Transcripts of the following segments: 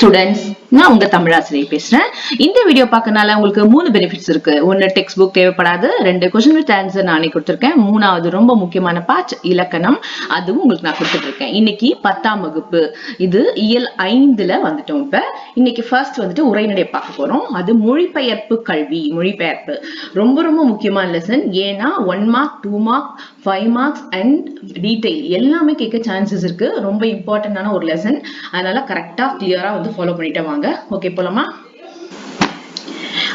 Students, நான் உங்க தமிழாசிரியர் பேசுறேன். இந்த வீடியோ பார்க்கறனால உங்களுக்கு 3 பெனிஃபிட்ஸ் இருக்கு. 1 டெக்ஸ்ட் புக் தேவைப்படாது, 2 क्वेश्चन வித் ஆன்சர் நானே கொடுத்திருக்கேன், 3வது ரொம்ப முக்கியமான பார்ட் இலக்கணம், அதுவும் உங்களுக்கு நான் கொடுத்துட்டு இருக்கேன். இன்னைக்கு 10ஆம் வகுப்பு, இது இயல் 5ல வந்துட்டோம். இப்ப இன்னைக்கு ஃபர்ஸ்ட் வந்துட்டு உரைநடை பார்க்க போறோம். அது மொழிபெயர்ப்பு கல்வி. மொழிபெயர்ப்பு ரொம்ப ரொம்ப முக்கியமான லெசன். ஏன்னா 1 mark, 2 mark, 5 marks and detail எல்லாமே கேட்க சான்சஸ் இருக்கு. ரொம்ப இம்பார்ட்டன்டான ஒரு லெசன். அதனால கரெக்டா கிளியரா வந்து ஃபாலோ பண்ணிட்டு வாங்க. ஓகே, போலாமா?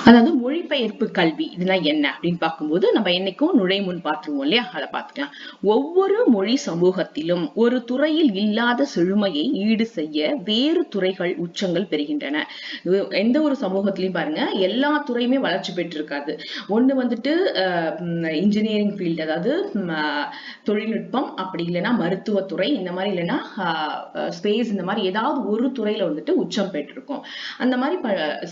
அதாவது மொழிபெயர்ப்பு கல்வி இதெல்லாம் என்ன அப்படின்னு பார்க்கும்போது நம்ம என்னைக்கும் நுழைமுன் பார்த்துருவோம் இல்லையா, அதை பார்த்துக்கலாம். ஒவ்வொரு மொழி சமூகத்திலும் ஒரு துறையில் இல்லாத செழுமையை ஈடு செய்ய வேறு துறைகள் உச்சங்கள் பெறுகின்றன. எந்த ஒரு சமூகத்திலையும் பாருங்க, எல்லா துறையுமே வளர்ச்சி பெற்று இருக்காது. ஒண்ணு வந்துட்டு இன்ஜினியரிங் ஃபீல்டு, அதாவது தொழில்நுட்பம், அப்படி இல்லைன்னா மருத்துவத்துறை, இந்த மாதிரி இல்லைன்னா ஸ்பேஸ், இந்த மாதிரி ஏதாவது ஒரு துறையில வந்துட்டு உச்சம் பெற்றிருக்கும். அந்த மாதிரி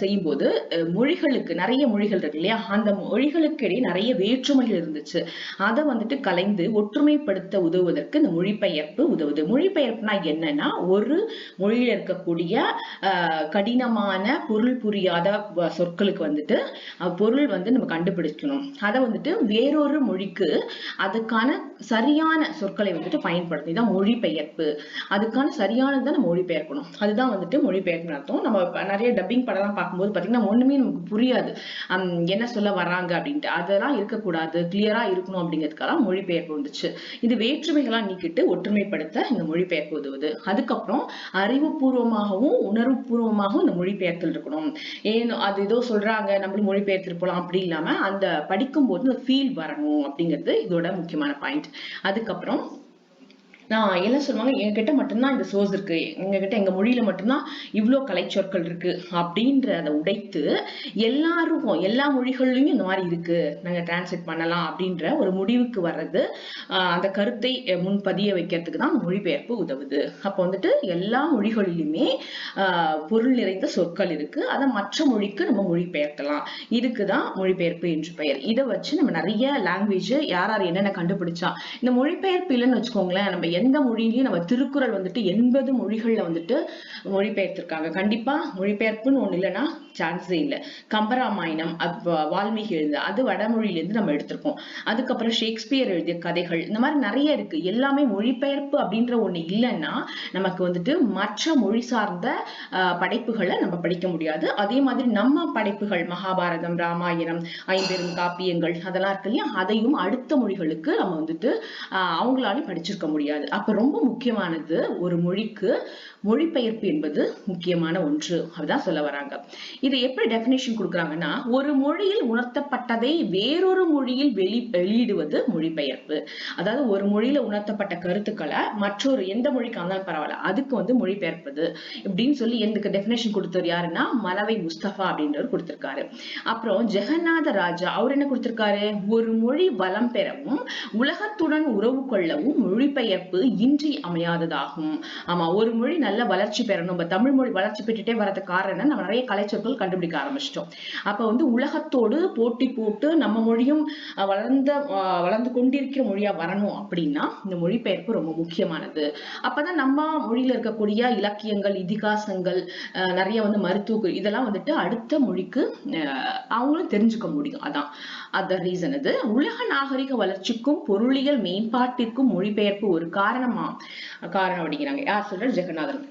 செய்யும் போது மொழிகளுக்கு நிறைய மொழிகள் இருக்கு இல்லையா, அந்த மொழிகளுக்கு இடையே நிறைய வேற்றுமைகள் இருந்துச்சு. அதை வந்துட்டு கலைந்து ஒற்றுமைப்படுத்த உதவுவதற்கு இந்த மொழிபெயர்ப்பு உதவுது. மொழிபெயர்ப்புனா என்னன்னா, ஒரு மொழியில இருக்கக்கூடிய கடினமான பொருள் புரியாத சொற்களுக்கு வந்துட்டு பொருள் வந்து நம்ம கண்டுபிடிக்கணும். அதை வந்துட்டு வேறொரு மொழிக்கு அதுக்கான சரியான சொற்களை வந்துட்டு பயன்படுத்தி தான் மொழிபெயர்ப்பு. அதுக்கான சரியானதான் நம்ம மொழிபெயர்க்கணும். அதுதான் வந்துட்டு மொழிபெயர்ப்பு அர்த்தம். நம்ம நிறைய டப்பிங் படம் பார்க்கும்போது பாத்தீங்கன்னா ஒண்ணுமே நமக்கு புரியாது, என்ன சொல்ல வர்றாங்க அப்படின்ட்டு. அதெல்லாம் இருக்கக்கூடாது, கிளியரா இருக்கணும் அப்படிங்கிறதுக்காக மொழிபெயர்ப்பு வந்துச்சு. இது வேற்றுமைகளா நீக்கிட்டு ஒற்றுமைப்படுத்த இந்த மொழிபெயர்ப்பு உதவுது. அதுக்கப்புறம் அறிவுபூர்வமாகவும் உணர்வுபூர்வமாகவும் இந்த மொழிபெயர்த்தல் இருக்கணும். ஏன் அது ஏதோ சொல்றாங்க நம்மளும் மொழிபெயர்த்து போலாம் அப்படி இல்லாம அந்த படிக்கும் போது ஃபீல் வரணும் அப்படிங்கிறது இதோட முக்கியமான பாயிண்ட். அதுக்கப்புறம் நான் என்ன சொல்லுவாங்க, என்கிட்ட மட்டும்தான் இந்த சோர்ஸ் இருக்கு, எங்ககிட்ட எங்க மொழியில மட்டும்தான் இவ்வளோ கலைச்சொற்கள் இருக்கு அப்படின்றத உடைத்து எல்லாரும் எல்லா மொழிகள்லயும் இந்த மாதிரி இருக்கு, நாங்க டிரான்ஸ்லேட் பண்ணலாம் அப்படின்ற ஒரு முடிவுக்கு வர்றது, அந்த கருத்தை முன்பதிய வைக்கிறதுக்கு தான் மொழிபெயர்ப்பு உதவுது. அப்போ வந்துட்டு எல்லா மொழிகளிலுமே பொருள் நிறைந்த சொற்கள் இருக்கு, அதை மற்ற மொழிக்கு நம்ம மொழிபெயர்க்கலாம். இதுக்குதான் மொழிபெயர்ப்பு என்று பெயர். இதை வச்சு நம்ம நிறைய லாங்குவேஜ் யார் யார் என்னென்ன கண்டுபிடிச்சா, இந்த மொழிபெயர்ப்பு இல்லைன்னு வச்சுக்கோங்களேன், நம்ம எந்த மொழியிலையும் நம்ம திருக்குறள் வந்துட்டு 80 மொழிகள்ல வந்துட்டு மொழிபெயர்த்திருக்காங்க. கண்டிப்பா மொழிபெயர்ப்புன்னு ஒண்ணு இல்லைன்னா சான்ஸே இல்லை. கம்பராமாயணம் வால்மீகி எழுது, அது வடமொழியிலிருந்து நம்ம எடுத்திருக்கோம். அதுக்கப்புறம் ஷேக்ஸ்பியர் எழுதிய கதைகள், இந்த மாதிரி நிறைய இருக்கு. எல்லாமே மொழிபெயர்ப்பு அப்படின்ற ஒண்ணு இல்லைன்னா நமக்கு வந்துட்டு மற்ற மொழி சார்ந்த படைப்புகளை நம்ம படிக்க முடியாது. அதே மாதிரி நம்ம படைப்புகள் மகாபாரதம், ராமாயணம், ஐம்பெரும் காப்பியங்கள் அதெல்லாம் இருக்கு இல்லையா, அதையும் அடுத்த மொழிகளுக்கு நம்ம வந்துட்டு அவங்களாலையும் படிச்சிருக்க முடியாது. அப்ப ரொம்ப முக்கியமானது, ஒரு மொழிக்கு மொழிபெயர்ப்பு என்பது முக்கியமான ஒன்று. அதுதான் சொல்ல வராங்க. இதை எப்படி டெபினிஷன் கொடுக்குறாங்கன்னா, ஒரு மொழியில் உணர்த்தப்பட்டதை வேறொரு மொழியில் வெளியிடுவது மொழிபெயர்ப்பு. அதாவது ஒரு மொழியில உணர்த்தப்பட்ட கருத்துக்களை மற்றொரு எந்த மொழிக்கு இருந்தாலும் பரவாயில்ல, அதுக்கு வந்து மொழிபெயர்ப்பது இப்படின்னு சொல்லி எனக்கு டெபினேஷன் கொடுத்தவர் யாருன்னா மலவை முஸ்தபா அப்படின்றவர் கொடுத்திருக்காரு. அப்புறம் ஜெகநாத ராஜா அவர் என்ன கொடுத்திருக்காரு, ஒரு மொழி வளம் பெறவும் உலகத்துடன் உறவு கொள்ளவும் மொழிபெயர்ப்பு இன்றி அமையாததாகும். ஆமா, ஒரு மொழி நல்ல வளர்ச்சி பெறணும். நம்ம தமிழ் மொழி வளர்ச்சி பெற்றுட்டே வரதுக்கு காரணம் நம்ம நிறைய கலைச்சொற்கள் கண்டுபிடிக்க ஆரம்பிச்சிட்டோம். அப்ப வந்து உலகத்தோடு போட்டி போட்டு நம்ம மொழியும் வளர்ந்து கொண்டிருக்கிற மொழியா வரணும் அப்படின்னா இந்த மொழிபெயர்ப்பு ரொம்ப முக்கியமானது. அப்பதான் நம்ம மொழியில இருக்கக்கூடிய இலக்கியங்கள், இதிகாசங்கள், நிறைய வந்து மருத்துவ இதெல்லாம் வந்துட்டு அடுத்த மொழிக்கு அவங்களும் தெரிஞ்சுக்க முடியும். அதான் அந்த ரீசன். இது உலக நாகரிக வளர்ச்சிக்கும் பொருளியல் மேம்பாட்டிற்கும் மொழிபெயர்ப்பு ஒரு காரணம் அப்படிங்கிறாங்க. யார் சொல்ற? ஜெகநாதன்.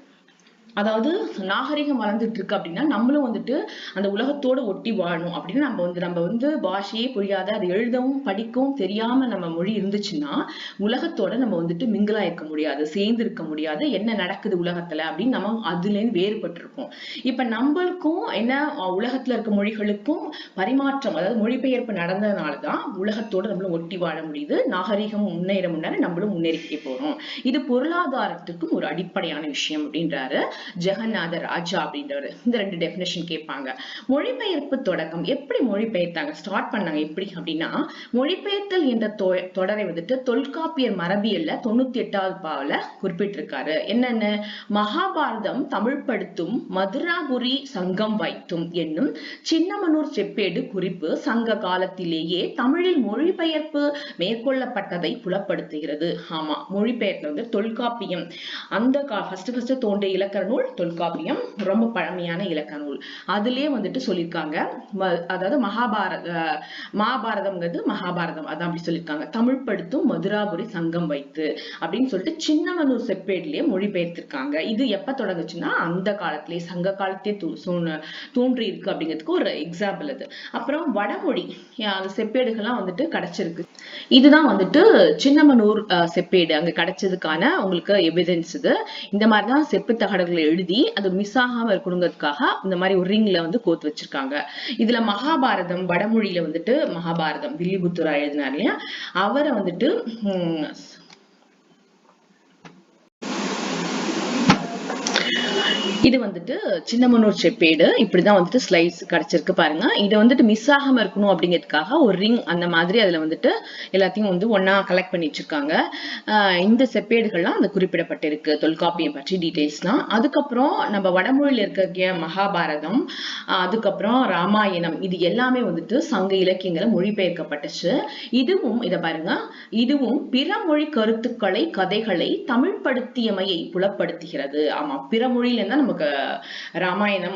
அதாவது நாகரிகம் வளர்ந்துட்டு இருக்கு அப்படின்னா நம்மளும் வந்துட்டு அந்த உலகத்தோட ஒட்டி வாழணும் அப்படின்னு நம்ம வந்து பாஷையே புரியாத, அது எழுதவும் படிக்கவும் தெரியாம நம்ம மொழி இருந்துச்சுன்னா உலகத்தோட நம்ம வந்துட்டு மிங்கிளா இருக்க முடியாது, சேர்ந்து இருக்க முடியாது. என்ன நடக்குது உலகத்துல அப்படின்னு நம்ம அதுல இருந்து வேறுபட்டிருப்போம். இப்ப நம்மளுக்கும் என்ன, உலகத்துல இருக்க மொழிகளுக்கும் பரிமாற்றம், அதாவது மொழிபெயர்ப்பு நடந்ததுனாலதான் உலகத்தோட நம்மளும் ஒட்டி வாழ முடியுது. நாகரிகம் முன்னேற நம்மளும் முன்னேறிக்கே போறோம். இது பொருளாதாரத்துக்கும் ஒரு அடிப்படையான விஷயம் அப்படின்றாரு ஜெகநாத ராஜா அப்படின்றவர். இந்த 2 டெபினிஷன் கேட்பாங்க. மொழிபெயர்ப்பு தொடக்கம் எப்படி மொழிபெயர்த்தாங்க, ஸ்டார்ட் பண்ணாங்க எப்படி அப்படின்னா, மொழிபெயர்த்தல் என்ற தொடரை வந்துட்டு தொல்காப்பியர் மரபியல்ல 98வது பாவல குறிப்பிட்டிருக்காரு. என்னன்னு, மகாபாரதம் தமிழ் படுத்தும் மதுராபுரி சங்கம் வைத்தும் என்னும் சின்னமனூர் செப்பேடு குறிப்பு சங்க காலத்திலேயே தமிழில் மொழிபெயர்ப்பு மேற்கொள்ளப்பட்டதை புலப்படுத்துகிறது. ஆமா, மொழிபெயர்ப்பு வந்து தொல்காப்பியம் அந்த ஃபர்ஸ்ட் தோன்றிய இலக்கண நூல் தொல்காப்பியம், ரொம்ப பழமையான இலக்கண நூல். அதுலயே வந்துட்டு சொல்லியிருக்காங்க, அதாவது மகாபாரதம்ங்கிறது மகாபாரதம் அதான் அப்படி சொல்லியிருக்காங்க. தமிழ் படுத்தும் மதுராபுரி சங்கம் வைத்து அப்படின்னு சொல்லிட்டு சின்னமனூர் செப்பேட்லயே மொழிபெயர்த்திருக்காங்க. இது எப்ப தொடங்குச்சுன்னா அந்த காலத்திலேயே சங்க காலத்திலே தோன்றி இருக்கு அப்படிங்கிறதுக்கு ஒரு எக்ஸாம்பிள் அது. அப்புறம் வடமொழி அந்த செப்பேடுகள்லாம் வந்துட்டு கிடைச்சிருக்கு. இதுதான் வந்துட்டு சின்னமனூர் செப்பேடு அங்க கிடைச்சதுக்கான உங்களுக்கு எவிடன்ஸ். இது இந்த மாதிரிதான் செப்பு தகடுகளை எழுதி அது மிஸ் ஆகாம இருக்கணுங்கிறதுக்காக இந்த மாதிரி ஒரு ரிங்ல வந்து கோத்து வச்சிருக்காங்க. இதுல மகாபாரதம் வடமொழியில வந்துட்டு மகாபாரதம் வில்லிபுத்தூரா எழுதினார் இல்லையா, அவரை வந்துட்டு இது வந்துட்டு சின்னமனூர் செப்பேடு. இப்படிதான் வந்துட்டு ஸ்லைட்ஸ் கிடைச்சிருக்கு பாருங்க. இதை வந்துட்டு மிஸ் ஆகாம இருக்கணும் அப்படிங்கிறதுக்காக ஒரு ரிங் அந்த மாதிரி அதுல வந்துட்டு எல்லாத்தையும் வந்து ஒன்னா கலெக்ட் பண்ணி வச்சிருக்காங்க. இந்த செப்பேடுகள்லாம் அந்த குறிப்பிடப்பட்டிருக்கு தொல்காப்பியம் பற்றி டீடைல்ஸ்லாம். அதுக்கப்புறம் நம்ம வடமொழியில இருக்க மகாபாரதம், அதுக்கப்புறம் ராமாயணம், இது எல்லாமே வந்துட்டு சங்க இலக்கியங்களை மொழிபெயர்க்கப்பட்டுச்சு. இதுவும் இதை பாருங்க, இதுவும் பிற மொழி கருத்துக்களை கதைகளை தமிழ்படுத்தியமையை புலப்படுத்துகிறது. ஆமா, பிற மொழியில இருந்தா நமக்கு ராமாயணம்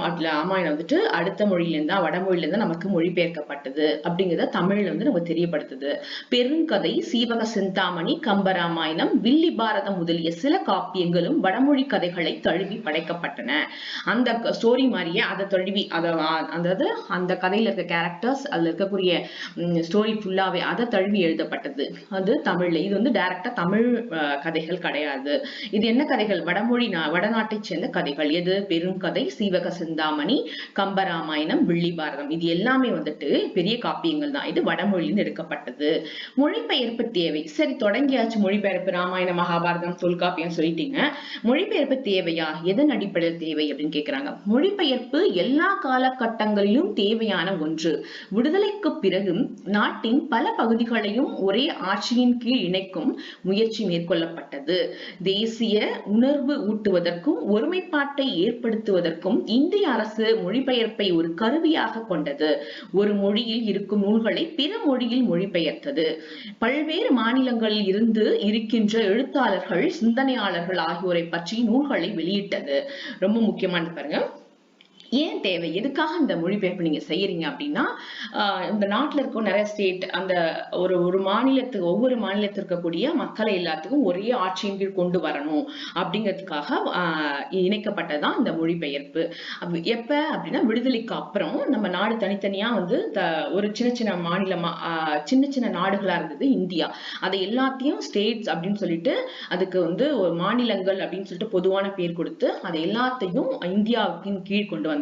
வந்துட்டு அடுத்த மொழியில இருந்தா வடமொழியில இருந்தா நமக்கு மொழிபெயர்க்கப்பட்டது அப்படிங்கிறத தமிழ்ல வந்து நம்ம தெரியப்படுத்துது. பெருங்கதை, சீவக சிந்தாமணி, கம்பராமாயணம், வில்லி பாரதம் முதலிய சில காப்பியங்களும் வடமொழி கதைகளை தழுவி படைக்கப்பட்டன. அந்த ஸ்டோரி மாதிரியே அதை தழுவி அதாவது அந்த கதையில இருக்க கேரக்டர்ஸ் அதுல இருக்கக்கூடிய ஸ்டோரி ஃபுல்லாவே அதை தழுவி எழுதப்பட்டது அது தமிழ்ல. இது வந்து டைரக்டா தமிழ் கதைகள் கிடையாது. இது என்ன கதைகள்? வடநாட்டை சேர்ந்த கதைகள். எது? பெருங்கதை, சீவக சிந்தாமணி, கம்பராமாயணம், வில்லி பாரதம், இது எல்லாமே வந்துட்டு பெரிய காப்பியங்கள் தான். இது வடமொழியிலிருந்து எடுக்கப்பட்டது. மொழிபெயர்ப்பு தேவை. சரி, தொடங்கியாச்சு மொழிபெயர்ப்பு. ராமாயணம், மகாபாரதம், தொல்காப்பியம் சொல்லிட்டீங்க. மொழிபெயர்ப்பு தேவையா? எதன் அடிப்படையில் தேவை அப்படின்னு கேக்குறாங்க. மொழிபெயர்ப்பு எல்லா காலகட்டங்களிலும் தேவையான ஒன்று. விடுதலைக்கு பிறகு நாட்டின் பல பகுதிகளையும் ஒரே ஆட்சியின் கீழ் இணைக்கும் முயற்சி மேற்கொள்ளப்பட்டது. தேசிய உணர்வு ஊட்டுவதற்கும் ஒருமைப்பாட்டை ஏற்படுத்துவதற்கும் இந்திய அரசு மொழிபெயர்ப்பை ஒரு கருவியாக கொண்டது. ஒரு மொழியில் இருக்கும் நூல்களை பிற மொழியில் மொழிபெயர்த்தது. பல்வேறு மாநிலங்களில் இருந்து இருக்கின்ற எழுத்தாளர்கள், சிந்தனையாளர்கள் ஆகியோரை பற்றி நூல்களை வெளியிட்டது. ரொம்ப முக்கியமானது பாருங்க. ஏன் தேவை? எதுக்காக இந்த மொழிபெயர்ப்பு நீங்க செய்யறீங்க அப்படின்னா, இந்த நாட்டுல இருக்க நிறைய ஸ்டேட், அந்த ஒரு மாநிலத்துக்கு, ஒவ்வொரு மாநிலத்தில் இருக்கக்கூடிய மக்களை எல்லாத்துக்கும் ஒரே ஆட்சியின் கீழ் கொண்டு வரணும் அப்படிங்கிறதுக்காக இணைக்கப்பட்டதான் இந்த மொழிபெயர்ப்பு. எப்ப அப்படின்னா, விடுதலைக்கு அப்புறம் நம்ம நாடு தனித்தனியா வந்து ஒரு சின்ன சின்ன மாநிலமா சின்ன சின்ன நாடுகளா இருந்தது இந்தியா. அதை எல்லாத்தையும் ஸ்டேட்ஸ் அப்படின்னு சொல்லிட்டு அதுக்கு வந்து ஒரு மாநிலங்கள் அப்படின்னு சொல்லிட்டு பொதுவான பேர் கொடுத்து அதை எல்லாத்தையும் இந்தியாவின் கீழ் கொண்டு வந்தாங்க.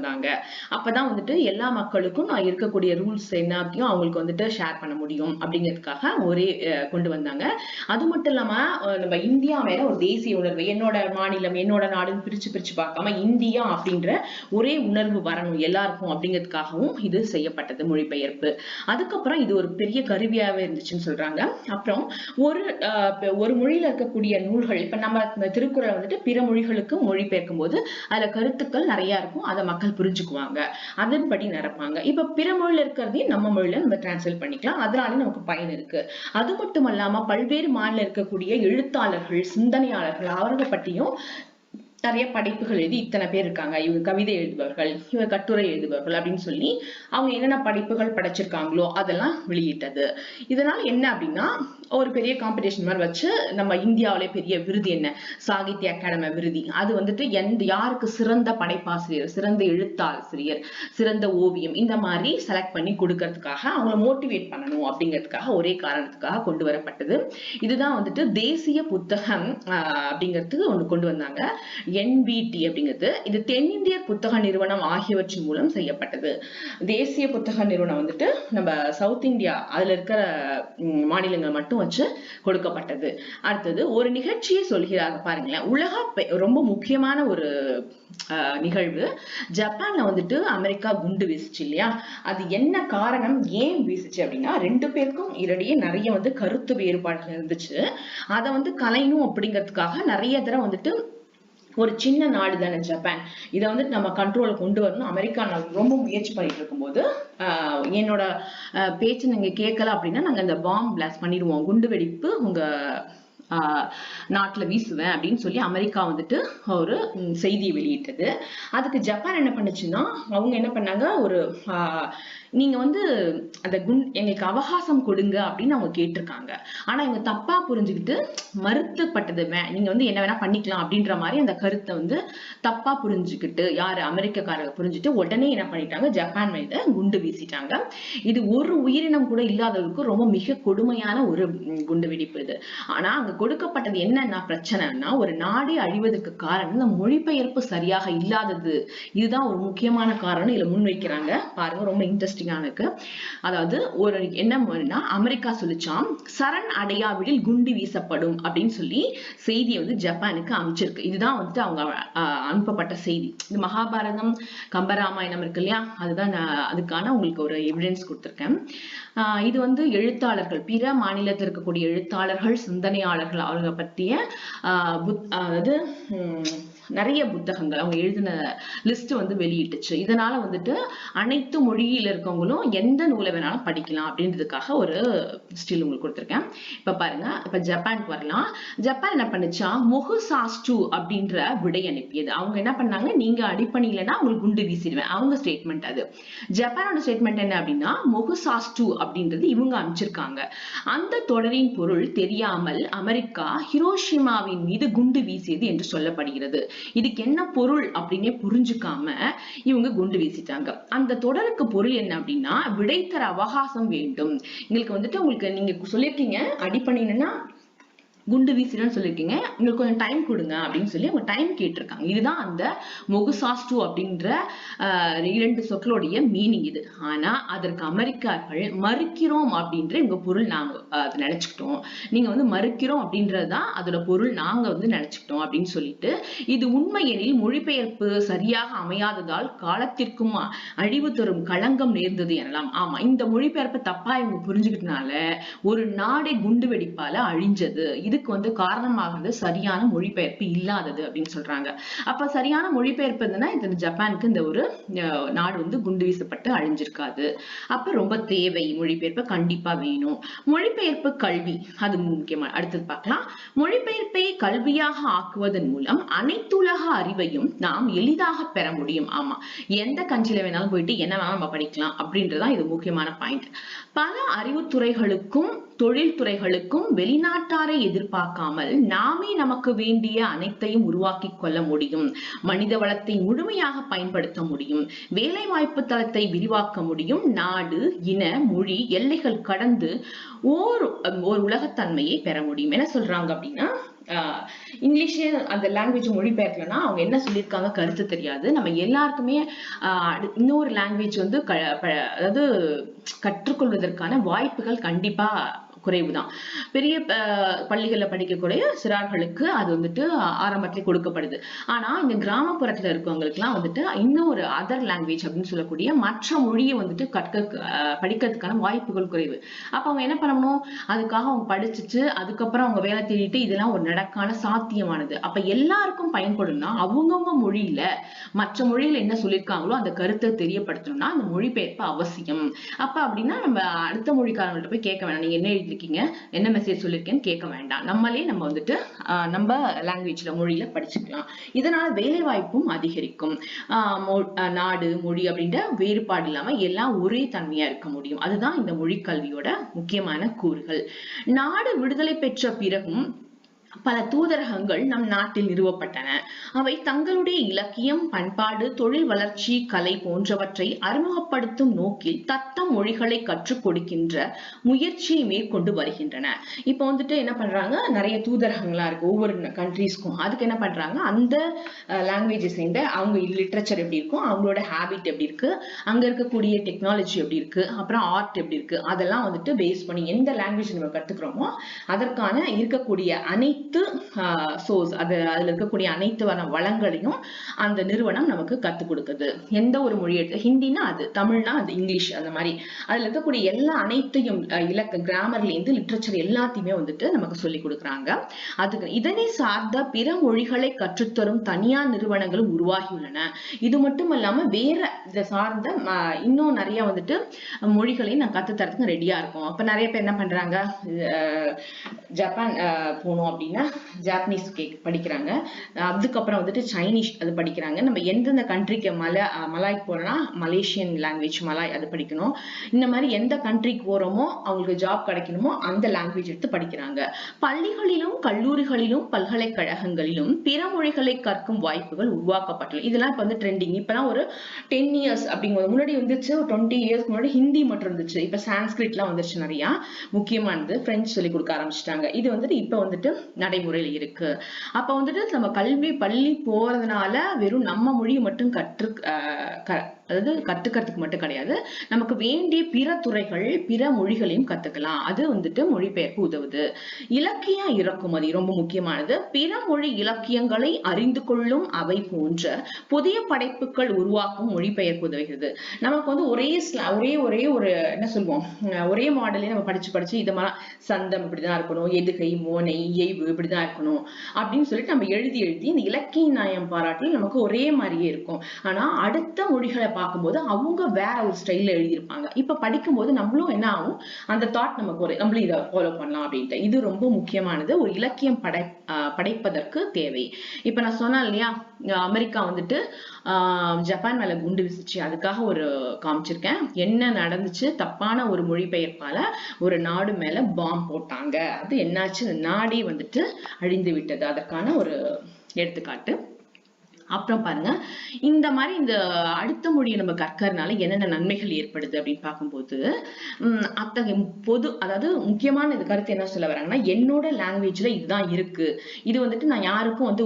அப்பதான் வந்துட்டு எல்லா மக்களுக்கும் நான் இருக்கக்கூடிய ரூல்ஸ் என்ன அப்படியும் அவங்களுக்கு வந்துட்டு ஷேர் பண்ண முடியும் அப்படிங்கிறதுக்காக ஒரே கொண்டு வந்தாங்க. அது மட்டும் இல்லாம நம்ம இந்தியா மேல ஒரு தேசிய உணர்வு, என்னோட மாநிலம் என்னோட நாடுன்னு பிரிச்சு பிரிச்சு பார்க்காம இந்தியா அப்படின்ற ஒரே உணர்வு வரணும் எல்லாருக்கும் அப்படிங்கிறதுக்காகவும் இது செய்யப்பட்டது மொழிபெயர்ப்பு. அதுக்கப்புறம் இது ஒரு பெரிய கருவியாவே இருந்துச்சுன்னு சொல்றாங்க. அப்புறம் ஒரு மொழியில இருக்கக்கூடிய நூல்கள், இப்ப நம்ம திருக்குறள் வந்துட்டு பிற மொழிகளுக்கு மொழிபெயர்க்கும் போது அதுல கருத்துக்கள் நிறைய இருக்கும், அதை மக்கள் புரிஞ்சுக்குவாங்க, அதன்படி நடப்பாங்க. இப்ப பிற மொழியில இருக்கிறதையும் நம்ம மொழியில நம்ம டிரான்ஸ்லேட் பண்ணிக்கலாம், அதனால நமக்கு பயன் இருக்கு. அது மட்டும் இல்லாம பல்வேறு மாநில இருக்கக்கூடிய எழுத்தாளர்கள், சிந்தனையாளர்கள், அவர்களை பற்றியும் நிறைய படைப்புகள் எழுதி இத்தனை பேர் இருக்காங்க, இவங்க கவிதை எழுதுபவர்கள், இவங்க கட்டுரை எழுதுபவர்கள் அப்படின்னு சொல்லி அவங்க என்னென்ன படைப்புகள் படைச்சிருக்காங்களோ அதெல்லாம் வெளியிட்டது. இதனால என்ன அப்படின்னா, ஒரு பெரிய காம்படிஷன் மாதிரி வச்சு நம்ம இந்தியாவிலே பெரிய விருது என்ன, சாகித்ய அகாடமி விருது, அது வந்துட்டு யாருக்கு சிறந்த படைப்பாசிரியர், சிறந்த எழுத்தாசிரியர், சிறந்த ஓவியம், இந்த மாதிரி செலக்ட் பண்ணி கொடுக்கறதுக்காக அவங்களை மோட்டிவேட் பண்ணணும் அப்படிங்கிறதுக்காக ஒரே காரணத்துக்காக கொண்டு வரப்பட்டது. இதுதான் வந்துட்டு தேசிய புத்தகம் அப்படிங்கிறதுக்கு ஒன்று கொண்டு வந்தாங்க, NBT அப்படிங்கிறது. இது தென்னிந்திய புத்தக நிறுவனம் ஆகியவற்றின் மூலம் செய்யப்பட்டது. தேசிய புத்தக நிறுவனம் வந்துட்டு நம்ம சவுத் இந்தியா அதுல இருக்கிற மாநிலங்கள் மட்டும் வச்சு கொடுக்கப்பட்டது. அடுத்தது ஒரு நிகழ்ச்சியை சொல்கிறாங்க பாருங்களேன். உலக ரொம்ப முக்கியமான ஒரு நிகழ்வு. ஜப்பான்ல வந்துட்டு அமெரிக்கா குண்டு வீசுச்சு இல்லையா, அது என்ன காரணம், ஏன் வீசுச்சு அப்படின்னா, ரெண்டு பேருக்கும் இடையே நிறைய வந்து கருத்து வேறுபாடுகள் இருந்துச்சு. அதை வந்து கலையணும் அப்படிங்கிறதுக்காக நிறைய தடவை வந்துட்டு ஒரு சின்ன நாடு தானே ஜப்பான், இதை வந்துட்டு நம்ம கண்ட்ரோல கொண்டு வரணும் அமெரிக்கா ரொம்ப முயற்சி பண்ணிட்டு இருக்கும்போது, என்னோட பேச்சு நீங்க கேட்கல அப்படின்னா நாங்க இந்த பாம்பு பிளாஸ்ட் பண்ணிடுவோம், குண்டு வெடிப்பு உங்க நாட்டுல வீசுவேன் அப்படின்னு சொல்லி அமெரிக்கா வந்துட்டு ஒரு செய்தியை வெளியிட்டது. அதுக்கு ஜப்பான் என்ன பண்ணுச்சுன்னா, அவங்க என்ன பண்ணாங்க, ஒரு நீங்க வந்து அந்த எங்களுக்கு அவகாசம் கொடுங்க அப்படின்னு அவங்க கேட்டிருக்காங்க. ஆனா இவங்க தப்பா புரிஞ்சுக்கிட்டு மறுத்துப்பட்டது, நீங்க வந்து என்ன வேணா பண்ணிக்கலாம் அப்படின்ற மாதிரி அந்த கருத்தை வந்து தப்பா புரிஞ்சுக்கிட்டு, யாரு அமெரிக்கக்காரங்க புரிஞ்சுட்டு உடனே என்ன பண்ணிட்டாங்க, ஜப்பான் மீது குண்டு வீசிட்டாங்க. இது ஒரு உயிரினம் கூட இல்லாதவருக்கு ரொம்ப மிக கொடுமையான ஒரு குண்டு வெடிப்பு இது. ஆனா அங்க கொடுக்கப்பட்டது என்னன்னா பிரச்சனைன்னா, ஒரு நாடே அழிவதற்கு காரணம் இந்த மொழிபெயர்ப்பு சரியாக இல்லாதது. இதுதான் ஒரு முக்கியமான காரணம் இதுல முன்வைக்கிறாங்க. பாருங்க, ரொம்ப இன்ட்ரெஸ்டிங்கான இருக்கு. அதாவது ஒரு என்ன அமெரிக்கா சொல்லிச்சாம், சரண் அடையாவிடில் குண்டு வீசப்படும் அப்படின்னு சொல்லி செய்தியை வந்து ஜப்பானுக்கு அமைச்சிருக்கு. இதுதான் வந்துட்டு அவங்க அனுப்பப்பட்ட செய்தி. இந்த மகாபாரதம் கம்பராமாயணம் இருக்கு இல்லையா, அதுதான் அதுக்கான உங்களுக்கு ஒரு எவிடன்ஸ் கொடுத்திருக்கேன். இது வந்து எழுத்தாளர்கள், பிற மாநிலத்தில் இருக்கக்கூடிய எழுத்தாளர்கள், சிந்தனையாளர்கள் அவங்க பற்றிய அதாவது நிறைய புத்தகங்கள் அவங்க எழுதின லிஸ்ட் வந்து வெளியிட்டுச்சு. இதனால வந்துட்டு அனைத்து மொழியில இருக்கவங்களும் எந்த நூலை வேணாலும் படிக்கலாம் அப்படின்றதுக்காக ஒரு ஸ்டில் உங்களுக்கு கொடுத்திருக்கேன். இப்ப பாருங்க, இப்ப ஜப்பானுக்கு வரலாம். ஜப்பான் என்ன பண்ணுச்சா, மொகுசாஸ்டு அப்படின்ற விடை அனுப்பியது. அவங்க என்ன பண்ணாங்க, நீங்க அடிப்பணியிலன்னா உங்களுக்கு குண்டு வீசிடுவேன், அவங்க ஸ்டேட்மெண்ட் அது. ஜப்பானோட ஸ்டேட்மெண்ட் என்ன அப்படின்னா, மொகுசாஸ்டு அப்படின்றது இவங்க அனுப்பிச்சிருக்காங்க. அந்த தொடரின் பொருள் தெரியாமல் அமெரிக்கா ஹிரோஷிமாவின் மீது குண்டு வீசியது என்று சொல்லப்படுகிறது. இதுக்கு என்ன பொருள் அப்படின்னே புரிஞ்சுக்காம இவங்க குண்டு வீசிட்டாங்க. அந்த தொடருக்கு பொருள் என்ன அப்படின்னா, விடை தர அவகாசம் வேண்டும். எங்களுக்கு வந்துட்டு உங்களுக்கு நீங்க சொல்லிருக்கீங்க அடிப்பணினா குண்டு வீசிடுன்னு சொல்லிருக்கீங்க, உங்களுக்கு கொஞ்சம் டைம் கொடுங்க அப்படின்னு சொல்லி அவங்க டைம் கேட்டிருக்காங்க. இதுதான் அந்த மொகுசாஸ்டு அப்படின்ற 2 சொற்களுடைய மீனிங் இது. ஆனா அதற்கு அமெரிக்கர்கள் மறுக்கிறோம் அப்படின்ற எங்க பொருள் நாங்க அதை நினைச்சுக்கிட்டோம், நீங்க வந்து மறுக்கிறோம் அப்படின்றதுதான் அதோட பொருள் நாங்க வந்து நினைச்சுக்கிட்டோம் அப்படின்னு சொல்லிட்டு, இது உண்மையெனில் மொழிபெயர்ப்பு சரியாக அமையாததால் காலத்திற்கும் அழிவு தரும் களங்கம் நேர்ந்தது எனலாம். ஆமா, இந்த மொழிபெயர்ப்பு தப்பா இவங்க புரிஞ்சுக்கிட்டனால ஒரு நாடே குண்டு வெடிப்பால அழிஞ்சது. இதுக்கு வந்து காரணமானது சரியான மொழிபெயர்ப்பு இல்லாதது அப்படின்னு சொல்றாங்க. அப்ப சரியான மொழிபெயர்ப்பு இருந்ததுன்னா இந்த ஜப்பானுக்கு இந்த ஒரு நாடு வந்து குண்டு வீசப்பட்டு அழிஞ்சிருக்காது. அப்ப ரொம்ப தேவை, மொழிபெயர்ப்பு கண்டிப்பா வேணும். மொழிபெயர்ப்பு கல்வி, அது முக்கியமா அடுத்தது பார்க்கலாம். மொழிபெயர்ப்பை கல்வியாக ஆக்குவதன் மூலம் அனைத்துலக அறிவையும் நாம் எளிதாக பெற முடியும். ஆமா, எந்த கண்ட்ரில வேணாலும் போயிட்டு என்ன வேணாலும் நம்ம படிக்கலாம் அப்படின்றதான் இது முக்கியமான பாயிண்ட். பல அறிவுத்துறைகளுக்கும் தொழில்துறைகளுக்கும் வெளிநாட்டாரை எதிர்பார்க்காமல் நாமே நமக்கு வேண்டிய அனைத்தையும் உருவாக்கி கொள்ள முடியும். மனித வளத்தை முழுமையாக பயன்படுத்த முடியும். வேலை வாய்ப்பு தளத்தை விரிவாக்க முடியும். நாடு, இன, மொழி எல்லைகள் கடந்து ஓர் உலகத்தன்மையை பெற முடியும். என்ன சொல்றாங்க அப்படின்னா, இங்கிலீஷே அந்த லாங்குவேஜ் மொழிபெயர்க்கலன்னா அவங்க என்ன சொல்லியிருக்காங்க கருத்து தெரியாது. நம்ம எல்லாருக்குமே இன்னொரு லாங்குவேஜ் வந்து அதாவது கற்றுக்கொள்வதற்கான வாய்ப்புகள் கண்டிப்பா குறைவுதான். பெரிய பள்ளிகள்ல படிக்கக்கூடிய சிறார்களுக்கு அது வந்துட்டு ஆரம்பத்திலே கொடுக்கப்படுது. ஆனா இந்த கிராமப்புறத்துல இருக்கவங்களுக்கு எல்லாம் வந்துட்டு இன்னொரு அதர் லாங்குவேஜ் அப்படின்னு சொல்லக்கூடிய மற்ற மொழியை வந்துட்டு படிக்கிறதுக்கான வாய்ப்புகள் குறைவு. அப்ப அவங்க என்ன பண்ணணும், அதுக்காக அவங்க படிச்சுட்டு அதுக்கப்புறம் அவங்க வேலை தேடிட்டு இதெல்லாம் ஒரு நடக்கான சாத்தியமானது. அப்ப எல்லாருக்கும் பயன்படும்னா அவங்கவுங்க மொழியில மற்ற மொழியில என்ன சொல்லியிருக்காங்களோ அந்த கருத்தை தெரியப்படுத்தணும்னா அந்த மொழிபெயர்ப்பு அவசியம். அப்ப அப்படின்னா நம்ம அடுத்த மொழிக்காரங்கள்ட்ட போய் கேட்க வேணாம், நீங்க என்ன எழுதிருக்கீங்க, என்ன மெசேஜ் சொல்லிருக்கேன்னு கேட்க வேண்டாம். நம்மளே நம்ம வந்துட்டு நம்ம லாங்குவேஜ்ல மொழியில படிச்சுக்கலாம். இதனால வேலை வாய்ப்பும் அதிகரிக்கும். நாடு, மொழி அப்படின்ற வேறுபாடு இல்லாம எல்லாம் ஒரே தன்மையா இருக்க முடியும். அதுதான் இந்த மொழி கல்வியோட முக்கியமான கூறுகள். நாடு விடுதலை பெற்ற பிறகும் பல தூதரகங்கள் நம் நாட்டில் நிறுவப்பட்டன. அவை தங்களுடைய இலக்கியம், பண்பாடு, தொழில் வளர்ச்சி, கலை போன்றவற்றை அறிமுகப்படுத்தும் நோக்கில் தத்தம் மொழிகளை கற்றுக் கொடுக்கின்ற முயற்சியை மேற்கொண்டு வருகின்றன. இப்ப வந்துட்டு என்ன பண்றாங்க, நிறைய தூதரகங்களா இருக்கு ஒவ்வொரு கண்ட்ரீஸ்க்கும். அதுக்கு என்ன பண்றாங்க, அந்த லாங்குவேஜை சேர்ந்த அவங்க லிட்ரேச்சர் எப்படி இருக்கும், அவங்களோட ஹேபிட் எப்படி இருக்கு, அங்க இருக்கக்கூடிய டெக்னாலஜி எப்படி இருக்கு, அப்புறம் ஆர்ட் எப்படி இருக்கு, அதெல்லாம் வந்துட்டு பேஸ் பண்ணி எந்த லாங்குவேஜ் நம்ம கத்துக்கிறோமோ அதற்கான இருக்கக்கூடிய அனைத்து அனைத்து சோர்ஸ் அதுல இருக்கக்கூடிய அனைத்து வளங்களையும் அந்த நிறுவனம் நமக்கு கத்துக் கொடுக்குது. எந்த ஒரு மொழி எடுத்து, ஹிந்தினா அது, தமிழ்னா அது, இங்கிலீஷ் அந்த மாதிரி அதுல இருக்கக்கூடிய எல்லா அனைத்தையும் இலக்க கிராமர்ல இருந்து லிட்ரேச்சர் எல்லாத்தையுமே வந்துட்டு நமக்கு சொல்லி கொடுக்குறாங்க. அதுக்கு இதனை சார்ந்த பிற மொழிகளை கற்றுத்தரும் தனியார் நிறுவனங்களும் உருவாகியுள்ளன. இது மட்டும் இல்லாம வேற இதை சார்ந்த இன்னும் நிறைய வந்துட்டு மொழிகளை நான் கத்து தரத்துக்கு ரெடியா இருக்கும். அப்ப நிறைய பேர் என்ன பண்றாங்க, ஜப்பான் போனோம் அப்படின்னா ஜாப்பனீஸ் படிக்கிறாங்க, அதுக்கப்புறம் வந்துட்டு சைனீஸ் அது படிக்கிறாங்க. நம்ம எந்தெந்த கண்ட்ரிக்கு மலாய்க்கு போறோம்னா மலேசியன் லாங்குவேஜ் மலாய் அது படிக்கணும். இந்த மாதிரி எந்த கண்ட்ரிக்கு போறோமோ அவங்களுக்கு ஜாப் கிடைக்கணுமோ அந்த லாங்குவேஜ் எடுத்து படிக்கிறாங்க. பள்ளிகளிலும் கல்லூரிகளிலும் பல்கலைக்கழகங்களிலும் பிற மொழிகளை கற்கும் வாய்ப்புகள் உருவாக்கப்பட்டுள்ளது. இதெல்லாம் இப்ப வந்து ட்ரெண்டிங். இப்பதான் ஒரு 10 இயர்ஸ் அப்படிங்கும்போது, முன்னாடி வந்துச்சு 20 இயர்ஸ்க்கு முன்னாடி ஹிந்தி மட்டும் இருந்துச்சு. இப்ப சான்ஸ்கிரிட் எல்லாம் வந்துருச்சு. நிறைய முக்கியமானது பிரெஞ்சு சொல்லி கொடுக்க ஆரம்பிச்சிட்டாங்க. இது வந்துட்டு இப்ப வந்துட்டு நடைமுறையில் இருக்கு. அப்ப வந்துட்டு நம்ம பள்ளி போறதுனால வெறும் நம்ம மொழியை மட்டும் அதாவது கத்துக்கிறதுக்கு மட்டும் கிடையாது, நமக்கு வேண்டிய பிற துறைகள் பிற மொழிகளையும் கத்துக்கலாம். அது வந்துட்டு மொழிபெயர்ப்பு உதவுது. இலக்கிய இறக்குமதி ரொம்ப முக்கியமானது. பிற மொழி இலக்கியங்களை அறிந்து கொள்ளும் அவை போன்ற புதிய படைப்புகள் உருவாக்கும் மொழிபெயர்ப்பு உதவுகிறது. நமக்கு வந்து ஒரே ஒரு என்ன சொல்லுவோம், ஒரே மாடலே நம்ம படிச்சு இது மாதிரி சந்தம் இப்படிதான் இருக்கணும், எதுகை மோனை இயைவு இப்படிதான் இருக்கணும் அப்படின்னு சொல்லிட்டு நம்ம எழுதி இந்த இலக்கிய நியாயம் பாராட்டில் நமக்கு ஒரே மாதிரியே இருக்கும். ஆனா அடுத்த மொழிகளை பார்க்கும்போது அவங்க வேற ஒரு ஸ்டைல்ல எழுதியிருப்பாங்க. இப்ப படிக்கும்போது நம்மளும் என்ன ஆகும், அந்த தாட் நமக்கு நம்மளும் இதை ஃபாலோ பண்ணலாம் அப்படின்ட்டு. இது ரொம்ப முக்கியமானது, ஒரு இலக்கியம் படைப்பதற்கு தேவை. இப்ப நான் சொன்னேன் இல்லையா, அமெரிக்கா வந்துட்டு ஜப்பான் மேல குண்டு வீசிச்சு, அதுக்காக ஒரு காமிச்சிருக்கேன். என்ன நடந்துச்சு, தப்பான ஒரு மொழிபெயர்ப்பால ஒரு நாடு மேல பாம்பு போட்டாங்க. அது என்னாச்சு, நாடே வந்துட்டு அழிந்து விட்டது. அதற்கான ஒரு எடுத்துக்காட்டு. அப்புறம் பாருங்க, இந்த மாதிரி இந்த அடுத்த மொழியை நம்ம கற்கறதுனால என்னென்ன நன்மைகள் ஏற்படுது அப்படின்னு பார்க்கும்போது, அத்தகைய அதாவது முக்கியமான இந்த கருத்து என்ன சொல்ல வராங்கன்னா, என்னோட லாங்குவேஜ்ல இதுதான் இருக்கு, இது வந்துட்டு நான் யாருக்கும் வந்து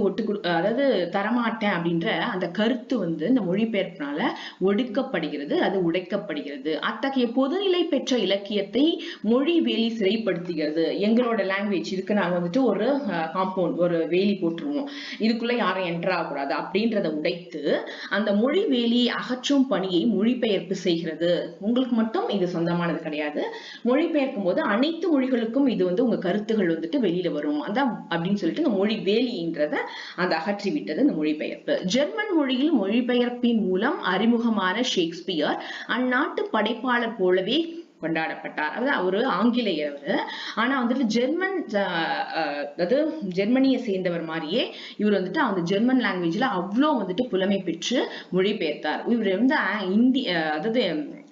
அதாவது தரமாட்டேன் அப்படின்ற அந்த கருத்து வந்து இந்த மொழிபெயர்ப்பினால ஒடுக்கப்படுகிறது, அது உடைக்கப்படுகிறது. அத்தகைய பொதுநிலை பெற்ற இலக்கியத்தை மொழி வேலி சிறைப்படுத்துகிறது. எங்களோட லாங்குவேஜ் இதுக்கு நாங்க வந்துட்டு ஒரு காம்பவுண்ட், ஒரு வேலி போட்டுருவோம், இதுக்குள்ள யாரும் என்டர் ஆகக்கூடாது அப்படின்றத உடைத்து அந்த மொழி வேலியை அகற்றும் பணியை மொழிபெயர்ப்பு செய்கிறது. உங்களுக்கு மட்டும் இது சொந்தமானது கிடையாது. மொழிபெயர்க்கும் போது அனைத்து மொழிகளுக்கும் இது வந்து உங்க கருத்துகள் வந்துட்டு வெளியில வரும் அதான் அப்படின்னு சொல்லிட்டு இந்த மொழி வேலின்றத அந்த அகற்றி விட்டது இந்த மொழிபெயர்ப்பு. ஜெர்மன் மொழியில் மொழிபெயர்ப்பின் மூலம் அறிமுகமான ஷேக்ஸ்பியர் அந்நாட்டு படைப்பாளர் போலவே கொண்டாடப்பட்டார். அதாவது அவரு ஆங்கிலேயர் அவரு, ஆனா வந்துட்டு ஜெர்மனியை சேர்ந்தவர் மாதிரியே இவர் வந்துட்டு அந்த ஜெர்மன் லாங்குவேஜ்ல அவ்வளோ வந்துட்டு புலமை பெற்று மொழிபெயர்த்தார். இவர் வந்து அதாவது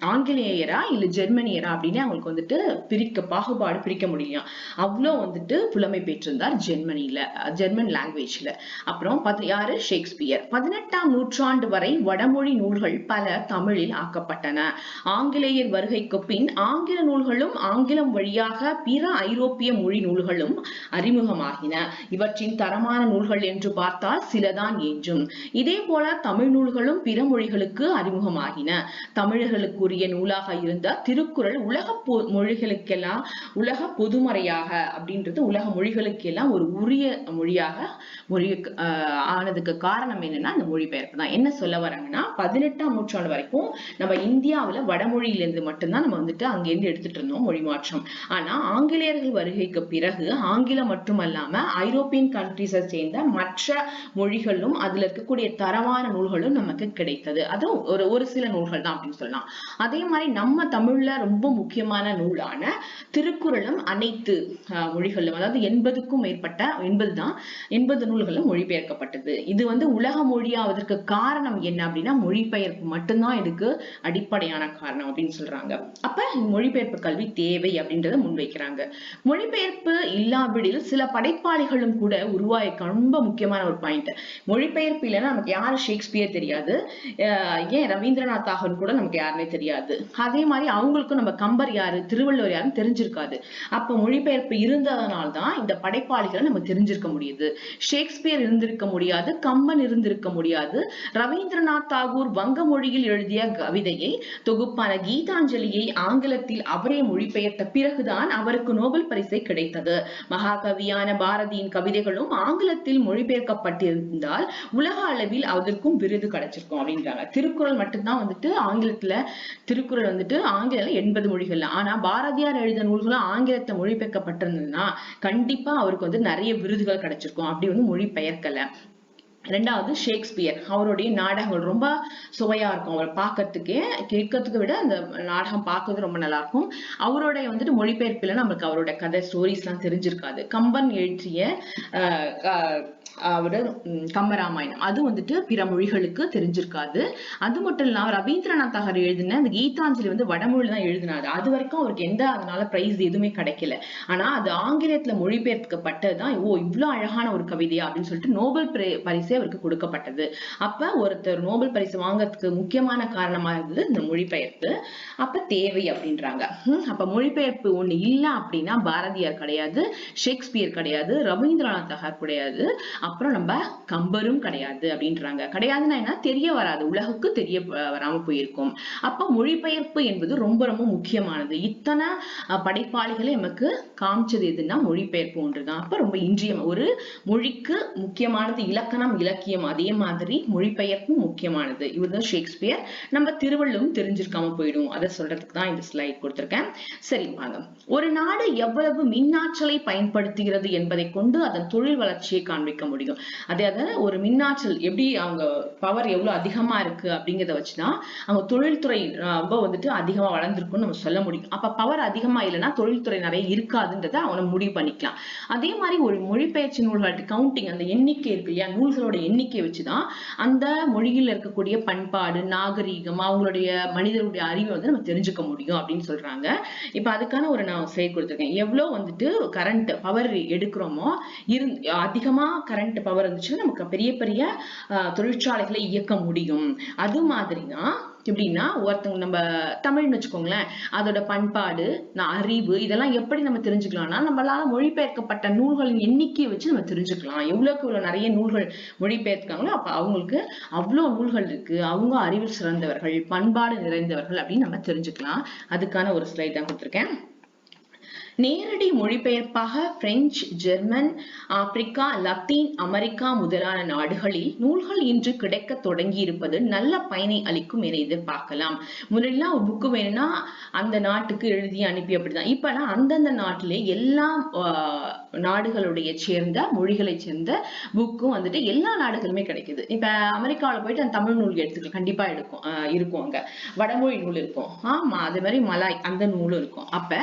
ஆங்கிலேயரா இல்ல ஜெர்மனியரா அப்படின்னு அவங்களுக்கு வந்துட்டு பாகுபாடு பிரிக்க முடியும். அவ்வளோ வந்துட்டு புலமை பெற்றிருந்தார் ஜெர்மன் லாங்குவேஜ்ல. அப்புறம் யாரு, ஷேக்ஸ்பியர். 18ஆம் நூற்றாண்டு வரை வடமொழி நூல்கள் பல தமிழில் ஆக்கப்பட்டன. ஆங்கிலேயர் வருகைக்கு பின் ஆங்கில நூல்களும் ஆங்கிலம் வழியாக பிற ஐரோப்பிய மொழி நூல்களும் அறிமுகமாகின. இவற்றின் தரமான நூல்கள் என்று பார்த்தால் சிலதான் என்றும். இதே போல தமிழ் நூல்களும் பிற மொழிகளுக்கு அறிமுகமாகின. தமிழர்களுக்குரிய நூலாக இருந்த திருக்குறள் உலக மொழிகளுக்கெல்லாம் உலக பொதுமறையாக அப்படின்றது உலக மொழிகளுக்கெல்லாம் ஒரு உரிய மொழியாக ஆனதுக்கு காரணம் என்னன்னா அந்த மொழிபெயர்ப்பு தான். என்ன சொல்ல வராங்கன்னா, 18ஆம் நூற்றாண்டு வரைக்கும் நம்ம இந்தியாவில வடமொழியிலிருந்து மட்டும்தான் நம்ம வந்துட்டு அங்கிருந்து எடுத்துட்டு இருந்தோம் மொழி மாற்றம். ஆனா ஆங்கிலேயர்கள் வருகைக்கு பிறகு ஆங்கிலம் மட்டுமல்லாம ஐரோப்பியன் கண்ட்ரிஸை சேர்ந்த மற்ற மொழிகளும் அதுல இருக்கக்கூடிய தரமான நூல்களும் நமக்கு கிடைத்தது. அதுவும் ஒரு சில நூல்கள் தான் அப்படின்னு சொல்லலாம். அதே மாதிரி நம்ம தமிழ்ல ரொம்ப முக்கியமான நூலான திருக்குறளும் அனைத்து மொழிகளும், அதாவது 80க்கும் மேற்பட்ட 80 நூல்களும் மொழிபெயர்க்கப்பட்டது. இது வந்து உலக மொழியாவதற்கு காரணம் என்ன அப்படின்னா மொழிபெயர்ப்பு மட்டும்தான் இதுக்கு அடிப்படையான காரணம் அப்படின்னு சொல்றாங்க. அப்ப மொழிபெயர்ப்பு கல்வி தேவை அப்படின்றத முன்வைக்கிறாங்க. மொழிபெயர்ப்பு இல்லாவிடில் சில படைப்பாளிகளும் கூட உருவாக்க ரொம்ப முக்கியமான ஒரு பாயிண்ட். மொழிபெயர்ப்பு இல்லைன்னா நமக்கு யாரு ஷேக்ஸ்பியர் தெரியாது, ஏன் ரவீந்திரநாத் தாகூர் கூட நமக்கு யாருன்னே தெரியாது. தெரியாது. அதே மாதிரி அவங்களுக்கும் நம்ம கம்பர் யாரு, திருவள்ளுவர் யாருன்னு தெரிஞ்சிருக்காது. அப்ப மொழிபெயர்ப்பு இருந்ததனால்தான் இந்த படைப்பாளிகளை நம்ம தெரிஞ்சிருக்க முடியுது. ஷேக்ஸ்பியர் இருந்திருக்க முடியாது, கம்பன் இருந்திருக்க முடியாது. ரவீந்திரநாத் தாகூர் வங்க மொழியில் எழுதிய கவிதையை தொகுப்பான கீதாஞ்சலியை ஆங்கிலத்தில் அவரே மொழிபெயர்த்த பிறகுதான் அவருக்கு நோபல் பரிசு கிடைத்தது. மகாகவியான பாரதியின் கவிதைகளும் ஆங்கிலத்தில் மொழிபெயர்க்கப்பட்டிருந்தால் உலக அளவில் அதற்கும் விருது கிடைச்சிருக்கும் அப்படின்றாங்க. திருக்குறள் மட்டும்தான் வந்துட்டு ஆங்கிலத்துல, திருக்குறள் வந்துட்டு ஆங்கிலம் 80 மொழிகள். ஆனா பாரதியார் எழுதிய நூல்களும் ஆங்கிலத்தை மொழிபெயர்க்கப்பட்டிருந்ததுன்னா கண்டிப்பா அவருக்கு வந்து நிறைய விருதுகள் கிடைச்சிருக்கும். அப்படி வந்து மொழி பெயர்க்கல. ரெண்டாவது ஷேக்ஸ்பியர், அவருடைய நாடகங்கள் ரொம்ப சுவையா இருக்கும். அவர் பார்க்கறதுக்கே, கேட்கறதுக்கு விட அந்த நாடகம் பார்க்கறது ரொம்ப நல்லா இருக்கும். அவருடைய வந்துட்டு மொழிபெயர்ப்புல நம்மளுக்கு அவரோட கதை ஸ்டோரிஸ் எல்லாம் தெரிஞ்சிருக்காது. கம்பன் எழுதிய அவரு கம்பராமாயணம் அது வந்துட்டு பிற மொழிகளுக்கு தெரிஞ்சிருக்காது. அது மட்டும் இல்லாம ரவீந்திரநாத் தாகூர் எழுதின அந்த கீதாஞ்சலி வந்து வடமொழி தான் எழுதினாரு. அது வரைக்கும் அவருக்கு எந்த அதனால பிரைஸ் எதுவுமே கிடைக்கல. ஆனா அது ஆங்கிலத்துல மொழிபெயர்க்கப்பட்டதுதான், ஓ இவ்வளவு அழகான ஒரு கவிதையா அப்படின்னு சொல்லிட்டு நோபல் பரிசு அவருக்கு கொடுக்கப்பட்டது. அப்ப ஒருத்தர் நோபல் பரிசு வாங்கறதுக்கு முக்கியமான காரணமா இருந்தது இந்த மொழிபெயர்ப்பு. அப்ப தேவை அப்படின்றாங்க. அப்ப மொழிபெயர்ப்பு ஒண்ணு இல்ல அப்படின்னா பாரதியார் கிடையாது, ஷேக்ஸ்பியர் கிடையாது, ரவீந்திரநாத் தாகூர் கிடையாது, அப்புறம் நம்ம கம்பரும் கிடையாது அப்படின்றாங்க. கிடையாதுன்னா என்ன, தெரிய வராது, உலகுக்கு தெரிய வராம போயிருக்கும். அப்ப மொழிபெயர்ப்பு என்பது ரொம்ப ரொம்ப முக்கியமானது. இத்தனை படைப்பாளிகளை நமக்கு காமிச்சது எதுன்னா மொழிபெயர்ப்பு ஒன்றுதான். அப்ப ரொம்ப ஒரு மொழிக்கு முக்கியமானது இலக்கணம், இலக்கியம், அதே மாதிரி மொழிபெயர்ப்பும் முக்கியமானது. இவர்தான் ஷேக்ஸ்பியர். நம்ம திருவள்ளுவரும் தெரிஞ்சிருக்காம போயிடும், அதை சொல்றதுக்கு தான் இந்த ஸ்லைட் கொடுத்திருக்கேன். சரி வாங்க. ஒரு நாடு எவ்வளவு மின்னாற்றலை பயன்படுத்துகிறது என்பதை கொண்டு அதன் தொழில் வளர்ச்சியை காண்பிக்க முடியும். அதாவது ஒரு மின்னாற்றல் எப்படி அவங்க பவர் எவ்வளவு அதிகமா இருக்கு அப்படிங்கிறத வச்சுதான் அவங்க தொழில்துறை ரொம்ப வந்துட்டு அதிகமா வளர்ந்துருக்குன்னு நம்ம சொல்ல முடியும். அப்ப பவர் அதிகமா இல்லைன்னா தொழில்துறை நிறைய இருக்காதுன்றத அவனை முடிவு பண்ணிக்கலாம். அதே மாதிரி ஒரு மொழிபெயர்ச்சி நூல்கள் கவுண்டிங், அந்த எண்ணிக்கை இருக்கு இல்லையா, நூல்களோட எண்ணிக்கை வச்சுதான் அந்த மொழியில் இருக்கக்கூடிய பண்பாடு, நாகரீகம், அவங்களுடைய மனிதர்களுடைய அறிவை வந்து நம்ம தெரிஞ்சுக்க முடியும் அப்படின்னு சொல்றாங்க. இப்ப அதுக்கான ஒரு நான் ஸ்லைட் கொடுத்திருக்கேன். எவ்வளவு வந்துட்டு கரண்ட் பவர் எடுக்கிறோமோ, அதிகமா கரண்ட் பவர் இருந்துச்சுன்னா நமக்கு பெரிய பெரிய தொழிற்சாலைகளை இயக்க முடியும். அது மாதிரிதான் எப்படின்னா ஒருத்தவங்க நம்ம தமிழ்னு வச்சுக்கோங்களேன், அதோட பண்பாடு, அறிவு, இதெல்லாம் எப்படி நம்ம தெரிஞ்சுக்கலாம்னா நம்மளால மொழிபெயர்க்கப்பட்ட நூல்களின் எண்ணிக்கையை வச்சு நம்ம தெரிஞ்சுக்கலாம். எவ்வளவுக்கு இவ்வளவு நிறைய நூல்கள் மொழிபெயர்க்காங்களோ அப்ப அவங்களுக்கு அவ்வளவு நூல்கள் இருக்கு, அவங்க அறிவில் சிறந்தவர்கள், பண்பாடு நிறைந்தவர்கள் அப்படின்னு நம்ம தெரிஞ்சுக்கலாம். அதுக்கான ஒரு ஸ்லைட் தான் கொடுத்திருக்கேன். நேரடி மொழிபெயர்ப்பாக French, German, Africa, Latin America முதலான நாடுகளில் நூல்கள் இன்று கிடைக்க தொடங்கி இருப்பது நல்ல பயனை அளிக்கும் என எதிர்பார்க்கலாம். முன்னாடிலாம் ஒரு புக்கு வேணும்னா அந்த நாட்டுக்கு எழுதி அனுப்பி அப்படிதான். இப்ப அந்தந்த நாட்டிலே எல்லா நாடுகளுடைய சேர்ந்த மொழிகளை சேர்ந்த புக்கும் வந்துட்டு எல்லா நாடுகளுமே கிடைக்குது. இப்ப அமெரிக்காவில் போயிட்டு அந்த தமிழ் நூல் எடுத்துக்கலாம், கண்டிப்பா இருக்கும். அங்க வடமொழி நூல் இருக்கும். ஆமா, அதே மாதிரி மலாய் அந்த நூலும் இருக்கும். அப்ப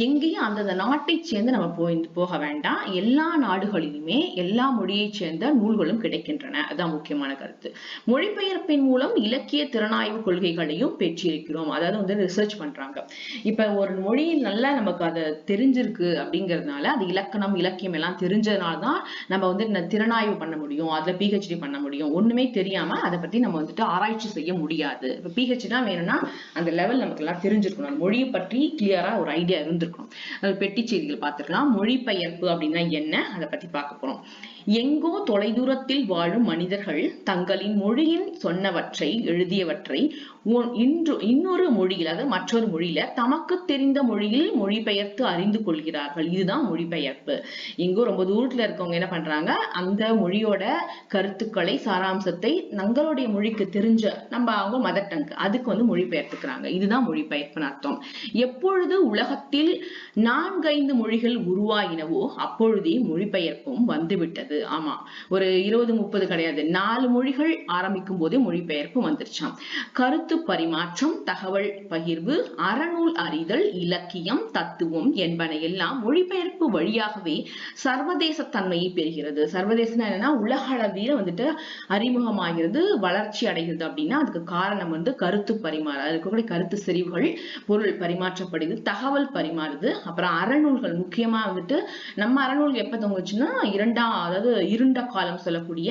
எங்கேயும் அந்த நாட்டை சேர்ந்து நம்ம போக வேண்டாம், எல்லா நாடுகளிலுமே எல்லா மொழியை சேர்ந்த நூல்களும் கிடைக்கின்றன. அதான் முக்கியமான கருத்து. மொழிபெயர்ப்பின் மூலம் இலக்கிய திறனாய்வு கொள்கைகளையும் பெற்றிருக்கிறோம். அதாவது வந்து ரிசர்ச் பண்றாங்க. இப்ப ஒரு மொழியில் நல்லா நமக்கு அதை தெரிஞ்சிருக்கு அப்படிங்கறதுனால, அது இலக்கணம், இலக்கியம் எல்லாம் தெரிஞ்சதுனாலதான் நம்ம வந்து திறனாய்வு பண்ண முடியும், அதுல PhD பண்ண முடியும். ஒண்ணுமே தெரியாம அதை பத்தி நம்ம வந்துட்டு ஆராய்ச்சி செய்ய முடியாது. இப்ப PhD தான் வேணும்னா அந்த லெவல் நமக்கு எல்லாம் தெரிஞ்சிருக்கணும், மொழியை பற்றி கிளியரா ஒரு ஐடியா இருந்திருக்கணும். பெட்டி செய்திகள் பார்த்துக்கலாம். மொழிபெயர்ப்பு அப்படின்னா என்ன, அதை பத்தி பார்க்க போறோம். எங்கோ தொலைதூரத்தில் வாழும் மனிதர்கள் தங்களின் மொழியில் சொன்னவற்றை, எழுதியவற்றை இன்னொரு மொழியில், அதாவது மற்றொரு மொழியில தமக்கு தெரிந்த மொழியில் மொழிபெயர்த்து அறிந்து கொள்கிறார்கள். இதுதான் மொழிபெயர்ப்பு. எங்கோ ரொம்ப தூரத்துல இருக்கவங்க என்ன பண்றாங்க, அந்த மொழியோட கருத்துக்களை, சாராம்சத்தை தங்களுடைய மொழிக்கு தெரிஞ்ச அவங்க மதர் டங் அதுக்கு வந்து மொழிபெயர்த்துக்கிறாங்க. இதுதான் மொழிபெயர்ப்புன்னு அர்த்தம். எப்பொழுது உலகத்தில் 4-5 மொழிகள் உருவாயினவோ அப்பொழுதே மொழிபெயர்ப்பும் வந்துவிட்டது. ஆமா, ஒரு 20-30 கிடையாது, 4 மொழிகள் ஆரம்பிக்கும் போதே மொழிபெயர்ப்பு வந்துருச்சாம். கருத்து பரிமாற்றம், தகவல் பகிர்வு, அறநூல் அறிதல், இலக்கியம், தத்துவம் என்பன எல்லாம் மொழிபெயர்ப்பு வழியாகவே சர்வதேச தன்மையை பெறுகிறது. சர்வதேசம் என்னன்னா உலக அளவில் வந்துட்டு அறிமுகமாகிறது, வளர்ச்சி அடைகிறது. அப்படின்னா அதுக்கு காரணம் வந்து கருத்து இருக்கக்கூடிய கருத்து செறிவுகள், பொருள் பரிமாற்றப்படுது, தகவல் பரிமாறுது, அப்புறம் அறநூல்கள். முக்கியமா வந்துட்டு நம்ம அறநூல் எப்ப தோங்குச்சுன்னா அதாவது அதாவது இருண்ட காலம் சொல்லக்கூடிய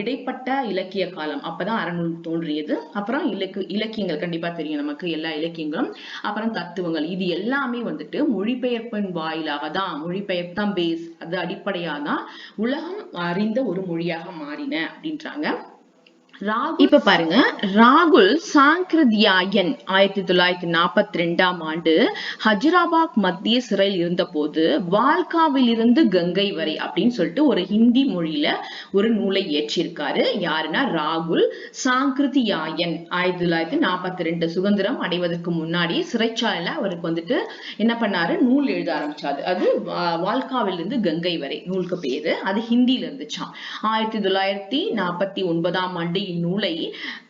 இடைப்பட்ட இலக்கிய காலம். அப்பதான் அறநூல் தோன்றியது. அப்புறம் இலக்கியங்கள் கண்டிப்பா தெரியும் நமக்கு, எல்லா இலக்கியங்களும். அப்புறம் தத்துவங்கள், இது எல்லாமே வந்துட்டு மொழிபெயர்ப்பின் வாயிலாக தான், மொழிபெயர்ப்பு தான் பேஸ், அது அடிப்படையாதான் உலகம் அறிந்த ஒரு மொழியாக மாறின அப்படின்றாங்க. இப்ப பாருங்க, ராகுல் சாங்கிருதியாயன் 1942ஆம் ஆண்டு ஹஜிராபாத் மத்திய சிறையில் இருந்த போது வால்காவில் இருந்து கங்கை வரை அப்படின்னு சொல்லிட்டு ஒரு ஹிந்தி மொழியில ஒரு நூலை இயற்றியிருக்காரு. யாருன்னா ராகுல் சாங்கிருதியாயன். 1942 சுதந்திரம் அடைவதற்கு முன்னாடி சிறைச்சாலையில அவருக்கு வந்துட்டு என்ன பண்ணாரு, நூல் எழுத ஆரம்பிச்சாரு. அது வால்காவில் இருந்து கங்கை வரை நூலுக்கு பேரு. அது ஹிந்தியில இருந்துச்சாம். 1949ஆம் ஆண்டு இந்நூலை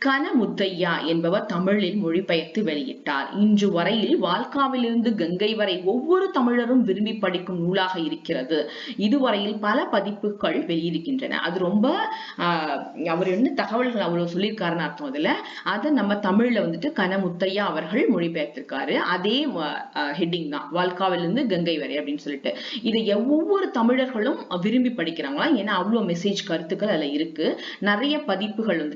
கனமுத்தையா என்பவர் தமிழில் மொழிபெயர்த்து வெளியிட்டார். இன்று வரையில் வால்காவில் இருந்து கங்கை வரை ஒவ்வொரு தமிழரும் விரும்பி படிக்கும் நூலாக இருக்கிறது. இதுவரையில் பல பதிப்புகள் வெளியிருக்கின்றன. அது ரொம்ப அவர் என்ன தகவல்கள் அவ்வளவு சொல்லியிருக்காருன்னு அர்த்தம். அதுல அதை நம்ம தமிழ்ல வந்துட்டு கனமுத்தையா அவர்கள் மொழிபெயர்த்திருக்காரு. அதே ஹெட்டிங் தான், வால்காவில் இருந்து கங்கை வரை அப்படின்னு சொல்லிட்டு. இதை ஒவ்வொரு தமிழர்களும் விரும்பி படிக்கிறாங்களா, ஏன்னா அவ்வளவு மெசேஜ் கருத்துக்கள் அதுல இருக்கு. நிறைய பதிப்புகள் வந்துட்டு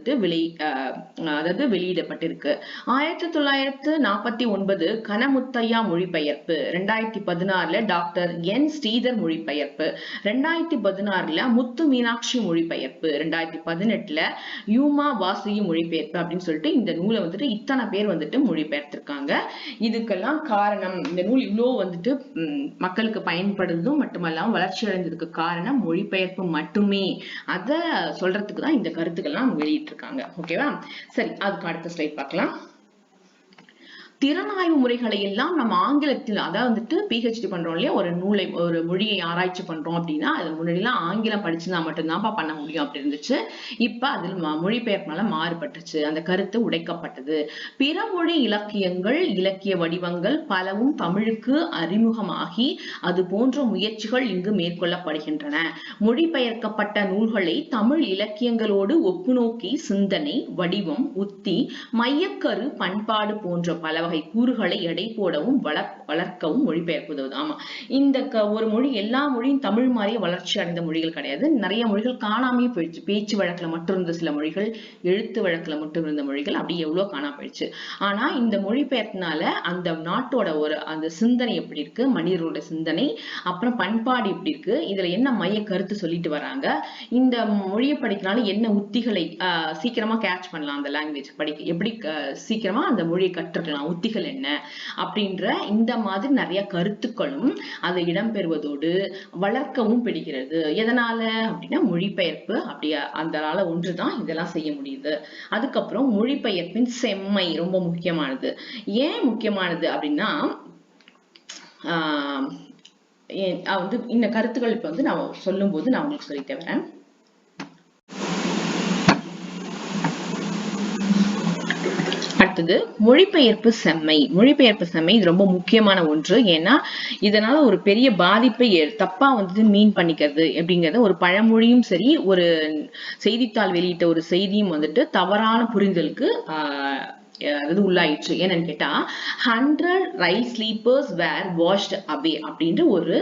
அதாவது வெளியிடப்பட்டிருக்கு. 1949 கனமுத்தையா மொழிபெயர்ப்பு, 2016 டாக்டர் என் ஸ்ரீதர் மொழிபெயர்ப்பு, 2016 முத்து மீனாட்சி மொழிபெயர்ப்பு, 2018 யூமா வாசுகி மொழிபெயர்ப்பு அப்படின்னு சொல்லிட்டு இந்த நூலை வந்துட்டு இத்தனை பேர் வந்துட்டு மொழிபெயர்த்திருக்காங்க. இதுக்கெல்லாம் காரணம், இந்த நூல் இவ்வளோ வந்துட்டு மக்களுக்கு பயன்படுறதும் மட்டுமல்லாம வளர்ச்சி அடைந்ததுக்கு காரணம் மொழிபெயர்ப்பு மட்டுமே. அத சொல்றதுக்கு தான் இந்த கருத்துக்கள்லாம் வெளியிட்டு இருக்காங்க. ஓகேவா? சரி, அதுக்கு அடுத்த ஸ்லைட் பார்க்கலாம். திறனாய்வு முறைகளை எல்லாம் நம்ம ஆங்கிலத்தில், அதாவது வந்துட்டு பிஹெச்டி பண்றோம் இல்லையா, ஒரு நூலை ஒரு மொழியை ஆராய்ச்சி பண்றோம் அப்படின்னா அது முன்னாடிலாம் ஆங்கிலம் படிச்சுதான் மட்டும்தான்ப்பா பண்ண முடியும் அப்படி இருந்துச்சு. இப்ப அதில் மொழிபெயர்ப்புனால மாறுபட்டுச்சு, அந்த கருத்து உடைக்கப்பட்டது. பிற மொழி இலக்கியங்கள் இலக்கிய வடிவங்கள் பலவும் தமிழுக்கு அறிமுகமாகி அது போன்ற முயற்சிகள் இங்கு மேற்கொள்ளப்படுகின்றன. மொழிபெயர்க்கப்பட்ட நூல்களை தமிழ் இலக்கியங்களோடு ஒப்புநோக்கி சிந்தனை, வடிவம், உத்தி, மையக்கரு, பண்பாடு போன்ற பல வகை கூறுகளை எடை போடவும் வளர்க்கவும் மொழிபெயர்ப்பது. ஆமா, இந்த ஒரு மொழி, எல்லா மொழியும் தமிழ் மாதிரியே வளர்ச்சி அடைந்த மொழிகள் கிடையாது. நிறைய மொழிகள் காணாமே போயிடுச்சு. பேச்சு வழக்குல மட்டும் இருந்த சில மொழிகள், எழுத்து வழக்குல மட்டும் இருந்த மொழிகள் அப்படி எவ்வளவு காணாம போயிடுச்சு. ஆனா இந்த மொழிபெயர்ப்பினால அந்த நாட்டோட ஒரு அந்த சிந்தனை எப்படி இருக்கு, மனிதரோட சிந்தனை, அப்புறம் பண்பாடு எப்படி இருக்கு, இதுல என்ன மைய கருத்து சொல்லிட்டு வராங்க, இந்த மொழியை படிக்கனால என்ன உத்திகளை சீக்கிரமா கேட்ச் பண்ணலாம், அந்த லாங்குவேஜ் படிக்க எப்படி சீக்கிரமா அந்த மொழியை கற்றுக்கலாம், உத்திகள் என்ன அப்படின்ற இந்த மாதிரி நிறைய கருத்துக்களும் அது இடம்பெறுவதோடு வளர்க்கவும் பெறுகிறது. எதனால அப்படின்னா மொழிபெயர்ப்பு. அப்படியே அந்த ஒன்றுதான் இதெல்லாம் செய்ய முடியுது. அதுக்கப்புறம் மொழிபெயர்ப்பின் செம்மை ரொம்ப முக்கியமானது. ஏன் முக்கியமானது அப்படின்னா வந்து இந்த கருத்துக்கள் இப்ப வந்து நான் சொல்லும் போது நான் உங்களுக்கு சொல்லிட்டு வரேன். அடுத்தது மொழிபெயர்ப்பு செம்மை. மொழிபெயர்ப்பு செம்மை இது ரொம்ப முக்கியமான ஒன்று. ஏன்னா இதனால ஒரு பெரிய பாதிப்பை தப்பா வந்துட்டு மீன் பண்ணிக்கிறது அப்படிங்கறது, ஒரு பழமொழியும் சரி, ஒரு செய்தித்தாள் வெளியிட்ட ஒரு செய்தியும் வந்துட்டு தவறான புரிதலுக்கு அதாவது உள்ளாயிடுச்சு. என்னன்னு கேட்டா 100 ரயில் ஸ்லீப்பர்ஸ் வேர் வாஷ்ட் அவே அப்படின்ற ஒரு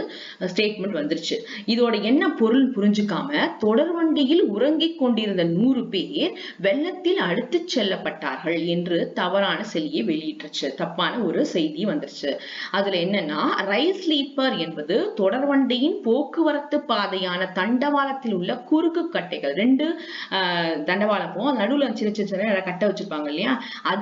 ஸ்டேட்மெண்ட் வந்துருச்சு. இதோட என்ன பொருள் புரிஞ்சுக்காம தொடர்வண்டியில் உறங்கிக் கொண்டிருந்த 100 பேர் வெள்ளத்தில் அடித்து செல்லப்பட்டார்கள் என்று தவறான செய்தியை வெளியிட்டுருச்சு. தப்பான ஒரு செய்தி வந்துருச்சு. அதுல என்னன்னா, ரயில் ஸ்லீப்பர் என்பது தொடர்வண்டியின் போக்குவரத்து பாதையான தண்டவாளத்தில் உள்ள குறுக்கு கட்டைகள், 2 தண்டவாளம் போகும், நடுவுல சின்ன சின்ன கட்டை வச்சிருப்பாங்க இல்லையா,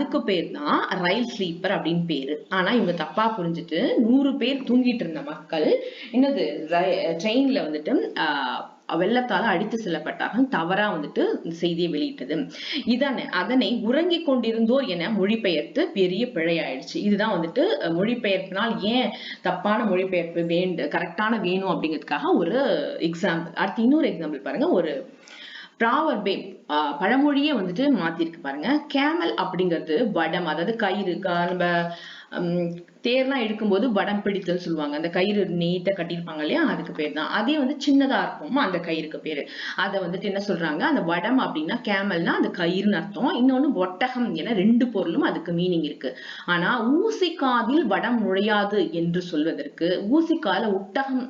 அதுக்கு பேர் தான் ரயில் ஸ்லீப்பர் அப்படின்னு பேரு. ஆனா இவங்க தப்பா புரிஞ்சுட்டு 100 பேர் தூங்கிட்டு இருந்த மக்கள் என்னது ட்ரெயின்ல வந்துட்டு வெள்ளத்தால அடித்து செல்லப்பட்டார்கள் தவறா வந்துட்டு செய்தியை வெளியிட்டது. அதனை உறங்கிக் கொண்டிருந்தோர் என மொழிபெயர்த்து பெரிய பிழையாயிடுச்சு. இதுதான் வந்துட்டு மொழிபெயர்ப்பினால் ஏன் தப்பான மொழிபெயர்ப்பு கரெக்டான வேணும் அப்படிங்கிறதுக்காக ஒரு எக்ஸாம்பிள். அடுத்து இன்னொரு எக்ஸாம்பிள் பாருங்க. ஒரு ப்ராவர்பே பழமொழியே வந்துட்டு மாத்திருக்கு பாருங்க. கேமல் அப்படிங்கிறது வடம், அதாவது கயிறு, நம்ம தேர்லாம் இழுக்கும்போது வடம் பிடித்தல் சொல்லுவாங்க. அந்த கயிறு நீட்டா கட்டியிருப்பாங்க இல்லையா, அதுக்கு பேர் தான். அதே வந்து சின்னதா இருக்கும் அந்த கயிறுக்கு பேரு. அதை வந்துட்டு என்ன சொல்றாங்க, அந்த வடம் அப்படின்னா கேமல்னா அந்த கயிறுன்னு அர்த்தம். இன்னொன்னு ஒட்டகம் என 2 பொருளும் அதுக்கு மீனிங் இருக்கு. ஆனா ஊசிக்காதில் வடம் நுழையாது என்று சொல்வதற்கு ஊசிக்கால ஒட்டகம்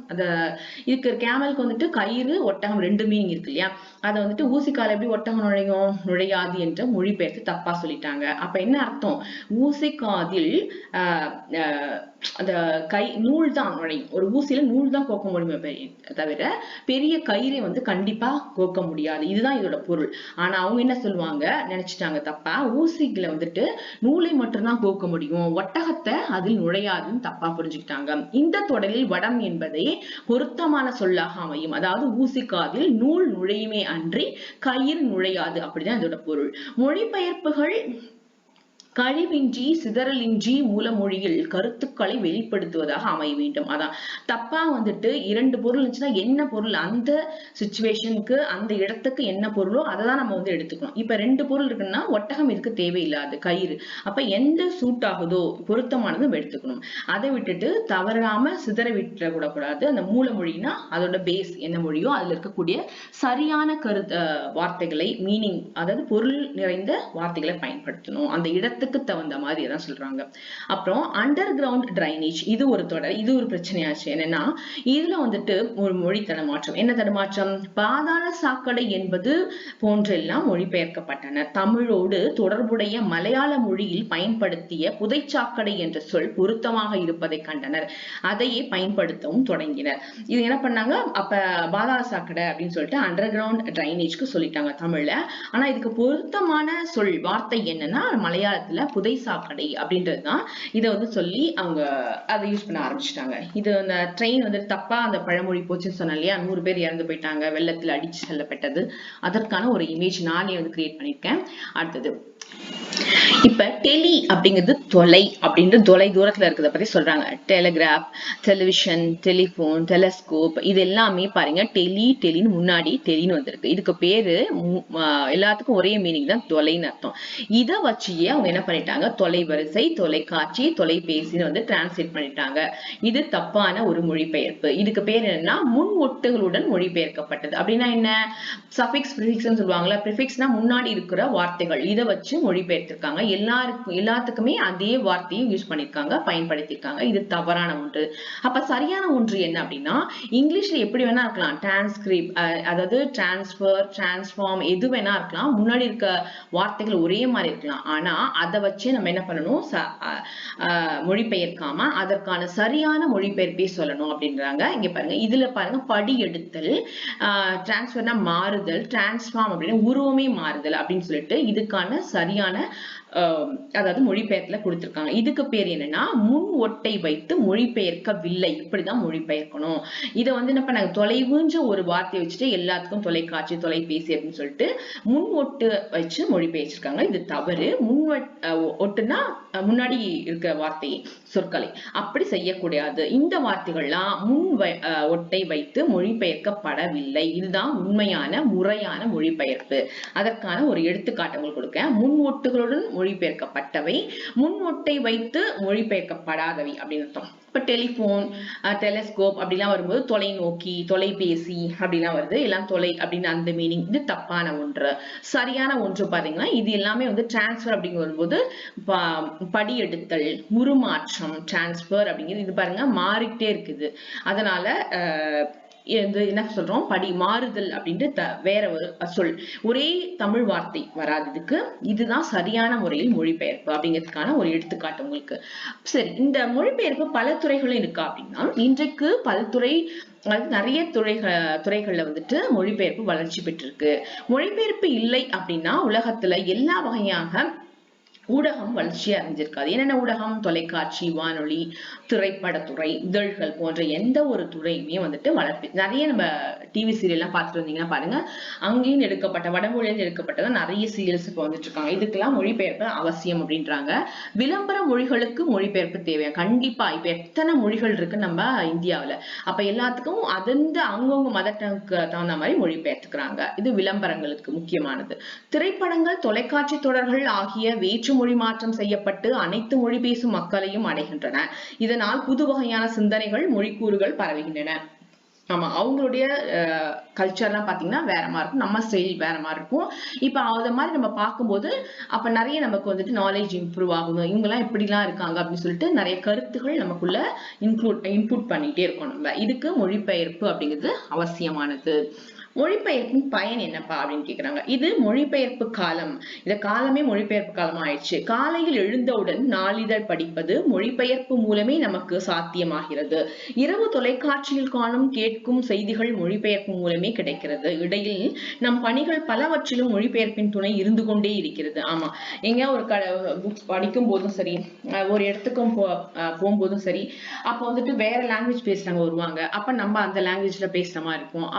இதுக்கு கேமலுக்கு வந்துட்டு கயிறு ஒட்டகம் 2 மீனிங் இருக்கு இல்லையா, அதை வந்துட்டு ஊசிக்கால எப்படி ஒட்டகம் நுழையாது என்ற மொழிபெயர்த்து தப்பா சொல்லிட்டாங்க. அப்ப என்ன அர்த்தம், ஊசிக்காதில் அந்த நூல் தான் நுழையும். ஒரு ஊசியில நூல் தான் கோக்க முடியுமே தவிர பெரிய கயிறை வந்து கண்டிப்பா கோக்க முடியாது. இதுதான் இதோட பொருள். ஆனா அவங்க என்ன சொல்லுவாங்க, நினைச்சிட்டாங்க தப்பா, ஊசிகளை வந்துட்டு நூலை மட்டும்தான் கோக்க முடியும், ஒட்டகத்தை அதில் நுழையாதுன்னு தப்பா புரிஞ்சுக்கிட்டாங்க. இந்த தொடரில் வடம் என்பதை பொருத்தமான சொல்லாக அமையும். அதாவது ஊசிக்காதில் நூல் நுழையுமே அன்றி கயிறு நுழையாது, அப்படிதான் இதோட பொருள். மொழிபெயர்ப்புகள் கழிவின்றி சிதறலின்றி மூலமொழியில் கருத்துக்களை வெளிப்படுத்துவதாக அமைய வேண்டும். அதான் தப்பா வந்துட்டு 2 பொருள் இருந்துச்சுன்னா என்ன பொருள், அந்த சிச்சுவேஷனுக்கு அந்த இடத்துக்கு என்ன பொருளோ அதை தான் நம்ம வந்து எடுத்துக்கணும். இப்ப 2 பொருள் இருக்குன்னா ஒட்டகம் இதுக்கு தேவையில்லாது, கயிறு. அப்ப எந்த சூட் ஆகுதோ பொருத்தமானதும் எடுத்துக்கணும். அதை விட்டுட்டு தவறாம சிதற விட்டுறக்கூடாது. அந்த மூலமொழினா அதோட பேஸ் என்ன மொழியோ அதுல இருக்கக்கூடிய சரியான வார்த்தைகளை, மீனிங் அதாவது பொருள் நிறைந்த வார்த்தைகளை பயன்படுத்தணும். அந்த இடத்துக்கு தகுந்த மாதிரி தான் சொல்றாங்க. அப்புறம் அண்டர் கிரவுண்ட் டிரைனேஜ், இது ஒரு தொடர், இது ஒரு பிரச்சனையாச்சு. என்னன்னா இதுல வந்துட்டு ஒரு மொழி தடமாற்றம். என்ன தடமாற்றம், பாதாள சாக்கடை என்பது போன்றெல்லாம் மொழிபெயர்க்கப்பட்டன. தமிழோடு தொடர்புடைய மலையாள மொழியில் பயன்படுத்திய புதைச்சாக்கடை என்ற சொல் பொருத்தமாக இருப்பதை கண்டனர். அதையே பயன்படுத்தவும் தொடங்கினர். இது என்ன பண்ணாங்க, அப்ப பாதாள சாக்கடை அப்படின்னு சொல்லிட்டு அண்டர் கிரவுண்ட் டிரைனேஜ்க்கு சொல்லிட்டாங்க தமிழ்ல. ஆனா இதுக்கு பொருத்தமான சொல் வார்த்தை என்னன்னா மலையாளத்துல புதை சாக்கடை அப்படின்றதுதான். இதை வந்து சொல்லி அவங்க அதை யூஸ் பண்ண ஆரம்பிச்சுட்டாங்க. இது அந்த ட்ரெயின் வந்து தப்பா அந்த பழமொழி போச்சுன்னு சொன்ன இல்லையா, 100 பேர் இறந்து போயிட்டாங்க வெள்ளத்துல அடிச்சு செல்லப்பட்டது, அதற்கான ஒரு இமேஜ் நானே வந்து கிரியேட் பண்ணிருக்கேன். அடுத்தது இப்ப டெலி அப்படிங்கிறது தொலை அப்படின்ற தொலை தூரத்துல இருக்கிறத பத்தி சொல்றாங்க. டெலிகிராப், டெலிவிஷன், டெலிபோன், டெலஸ்கோப், இது எல்லாமே பாருங்க டெலின்னு முன்னாடி டெலின்னு வந்திருக்கு. இதுக்கு பேரு எல்லாத்துக்கும் ஒரே மீனிங் தான், தொலைன்னு அர்த்தம். இதை வச்சியே அவங்க என்ன பண்ணிட்டாங்க, தொலைவரிசை, தொலைக்காட்சி, தொலைபேசின்னு வந்து டிரான்ஸ்லேட் பண்ணிட்டாங்க. இது தப்பான ஒரு மொழிபெயர்ப்பு. இதுக்கு பேர் என்னன்னா முன் ஒட்டுகளுடன் மொழிபெயர்க்கப்பட்டது. அப்படின்னா என்ன, சஃபிக்ஸ் ப்ரிஃபிக்ஸ்னு சொல்லுவாங்கல்ல, ப்ரிஃபிக்ஸ்னா முன்னாடி இருக்கிற வார்த்தைகள், இதை வச்சு மொழிபெயர்த்திருக்காங்க. எல்லாத்துக்குமே அதே வார்த்தையும் யூஸ் பண்ணிருக்காங்க, பயன்படுத்திருக்காங்க. இது தவறான ஒன்று. அப்ப சரியான ஒன்று என்ன அப்படின்னா, இங்கிலீஷ்ல எப்படி வேணா இருக்கலாம், டிரான்ஸ்கிரிப்ட் அதாவது டிரான்ஸ்பர், டிரான்ஸ்ஃபார்ம், எது வேணா இருக்கலாம், முன்னாடி இருக்க வார்த்தைகள் ஒரே மாதிரி இருக்கலாம். ஆனா அதை வச்சு நம்ம என்ன பண்ணணும், மொழிபெயர்க்காம அதற்கான சரியான மொழிபெயர்ப்பே சொல்லணும் அப்படின்றாங்க. இங்க பாருங்க, இதுல பாருங்க படி எடுத்தல், டிரான்ஸ்பர்னா மாறுதல், டிரான்ஸ்ஃபார்ம் அப்படின்னா உருவமே மாறுதல் அப்படின்னு சொல்லிட்டு இதுக்கான சரியான அதாவது மொழிபெயர்ப்புல கொடுத்திருக்காங்க. இதுக்கு பேர் என்னன்னா முன் ஒட்டை வைத்து மொழிபெயர்க்கவில்லை, இப்படிதான் மொழிபெயர்க்கணும். இதை வந்து என்ன பண்ணாங்க, தொலைவுன்ற ஒரு வார்த்தையை வச்சுட்டு எல்லாத்துக்கும் தொலைக்காட்சி, தொலைபேசி அப்படின்னு சொல்லிட்டு முன் ஒட்டு வச்சு மொழிபெயர்ச்சிருக்காங்க. இது தவறு. முன் ஒட்டுனா முன்னாடி இருக்க வார்த்தையை, சொற்களை அப்படி செய்யக்கூடாது. இந்த வார்த்தைகள்லாம் முன் ஒட்டை வைத்து மொழிபெயர்க்கப்படவில்லை. இதுதான் உண்மையான முறையான மொழிபெயர்ப்பு. அதற்கான ஒரு எடுத்துக்காட்டு உங்களுக்கு கொடுக்க, முன் ஒட்டுகளுடன் மொழிபெயர்க்கப்பட்டவை, முன் ஒட்டை வைத்து மொழிபெயர்க்கப்படாதவை அப்படின்னு அர்த்தம். இப்ப டெலிபோன், டெலஸ்கோப் அப்படிலாம் வரும்போது தொலைநோக்கி, தொலைபேசி அப்படிலாம் வருது, எல்லாம் தொலை அப்படின்னு அந்த மீனிங். இது தப்பான ஒன்று. சரியான ஒன்று பாத்தீங்கன்னா இது எல்லாமே வந்து டிரான்ஸ்பர் அப்படிங்கிற வரும்போது படி எடுத்தல், உருமாற்றம், டிரான்ஸ்பர் அப்படிங்கிறது இது பாருங்க மாறிட்டே இருக்குது. அதனால என்ன சொல்றோம், படி மாறுதல் அப்படின்ட்டு வேற ஒரு சொல், ஒரே தமிழ் வார்த்தை வராது இதுக்கு. இதுதான் சரியான முறையில் மொழிபெயர்ப்பு அப்படிங்கிறதுக்கான ஒரு எடுத்துக்காட்டு உங்களுக்கு. சரி, இந்த மொழிபெயர்ப்பு பல துறைகளும் இருக்கா அப்படின்னா, இன்றைக்கு பல்துறை நிறைய துறைகள்ல வந்துட்டு மொழிபெயர்ப்பு வளர்ச்சி பெற்றிருக்கு. மொழிபெயர்ப்பு இல்லை அப்படின்னா உலகத்துல எல்லா வகையாக ஊடகம் வளர்ச்சி அடைஞ்சிருக்காது. என்னென்ன ஊடகம், தொலைக்காட்சி, வானொலி, திரைப்படத்துறை, இதழ்கள் போன்ற எந்த ஒரு துறையுமே வந்துட்டு வளர்ச்சி. நிறைய நம்ம டிவி சீரியல் எல்லாம் பார்த்துட்டு வந்தீங்கன்னா பாருங்க, அங்கேயும் எடுக்கப்பட்ட வடமொழியிலிருந்து எடுக்கப்பட்டதான் நிறைய சீரியல்ஸ் இப்போ வந்துட்டு இருக்காங்க. இதுக்கெல்லாம் மொழிபெயர்ப்பு அவசியம் அப்படின்றாங்க. விளம்பர மொழிகளுக்கு மொழிபெயர்ப்பு தேவை கண்டிப்பா. இப்ப எத்தனை மொழிகள் இருக்கு நம்ம இந்தியாவில, அப்ப எல்லாத்துக்கும் அதந்த அவங்கவுங்க மதர் டங்க்கு தகுந்த மாதிரி மொழிபெயர்த்துக்கிறாங்க. இது விளம்பரங்களுக்கு முக்கியமானது. திரைப்படங்கள், தொலைக்காட்சி தொடர்கள் ஆகிய வேற்று மொழி மாற்றம் செய்யப்பட்டு அனைத்து மொழி பேசும் மக்களையும் அடைகின்றன. இதனால் புது வகையான சிந்தனைகள் மொழிக்கூறுகள் பரவுகின்றன. ஆமா, அவங்களுடைய கல்ச்சர்லாம் பாத்தீங்கன்னா வேற மாதிரி இருக்கும், நம்ம ஸ்டைல் வேற மாதிரி இருக்கும். இப்ப அத மாதிரி நம்ம பார்க்கும்போது அப்ப நிறைய நமக்கு வந்துட்டு நாலேஜ் இம்ப்ரூவ் ஆகும். இவங்க எல்லாம் எப்படிலாம் இருக்காங்க அப்படின்னு சொல்லிட்டு நிறைய கருத்துகள் நமக்குள்ள இன்புட் பண்ணிட்டே இருக்கோம். நம்ம இதுக்கு மொழிபெயர்ப்பு அப்படிங்கிறது அவசியமானது. மொழிபெயர்ப்பின் பயன் என்னப்பா அப்படின்னு கேக்குறாங்க. இது மொழிபெயர்ப்பு காலம். இந்த காலமே மொழிபெயர்ப்பு காலம் ஆயிடுச்சு. காலையில் எழுந்தவுடன் நாளிதழ் படிப்பது மொழிபெயர்ப்பு மூலமே நமக்கு சாத்தியமாகிறது. இரவு தொலைக்காட்சியில் காணும் கேட்கும் செய்திகள் மொழிபெயர்ப்பு மூலமே கிடைக்கிறது. இடையில் நம் பணிகள் பலவற்றிலும் மொழிபெயர்ப்பின் துணை இருந்து கொண்டே இருக்கிறது. ஆமா, எங்க ஒரு புக் படிக்கும் போதும் சரி, ஒரு இடத்துக்கும் போகும்போதும் சரி, அப்ப வந்துட்டு வேற லாங்குவேஜ் பேசுறவங்க வருவாங்க. அப்ப நம்ம அந்த லாங்குவேஜ்ல பேசுற மாதிரி இருக்கும்.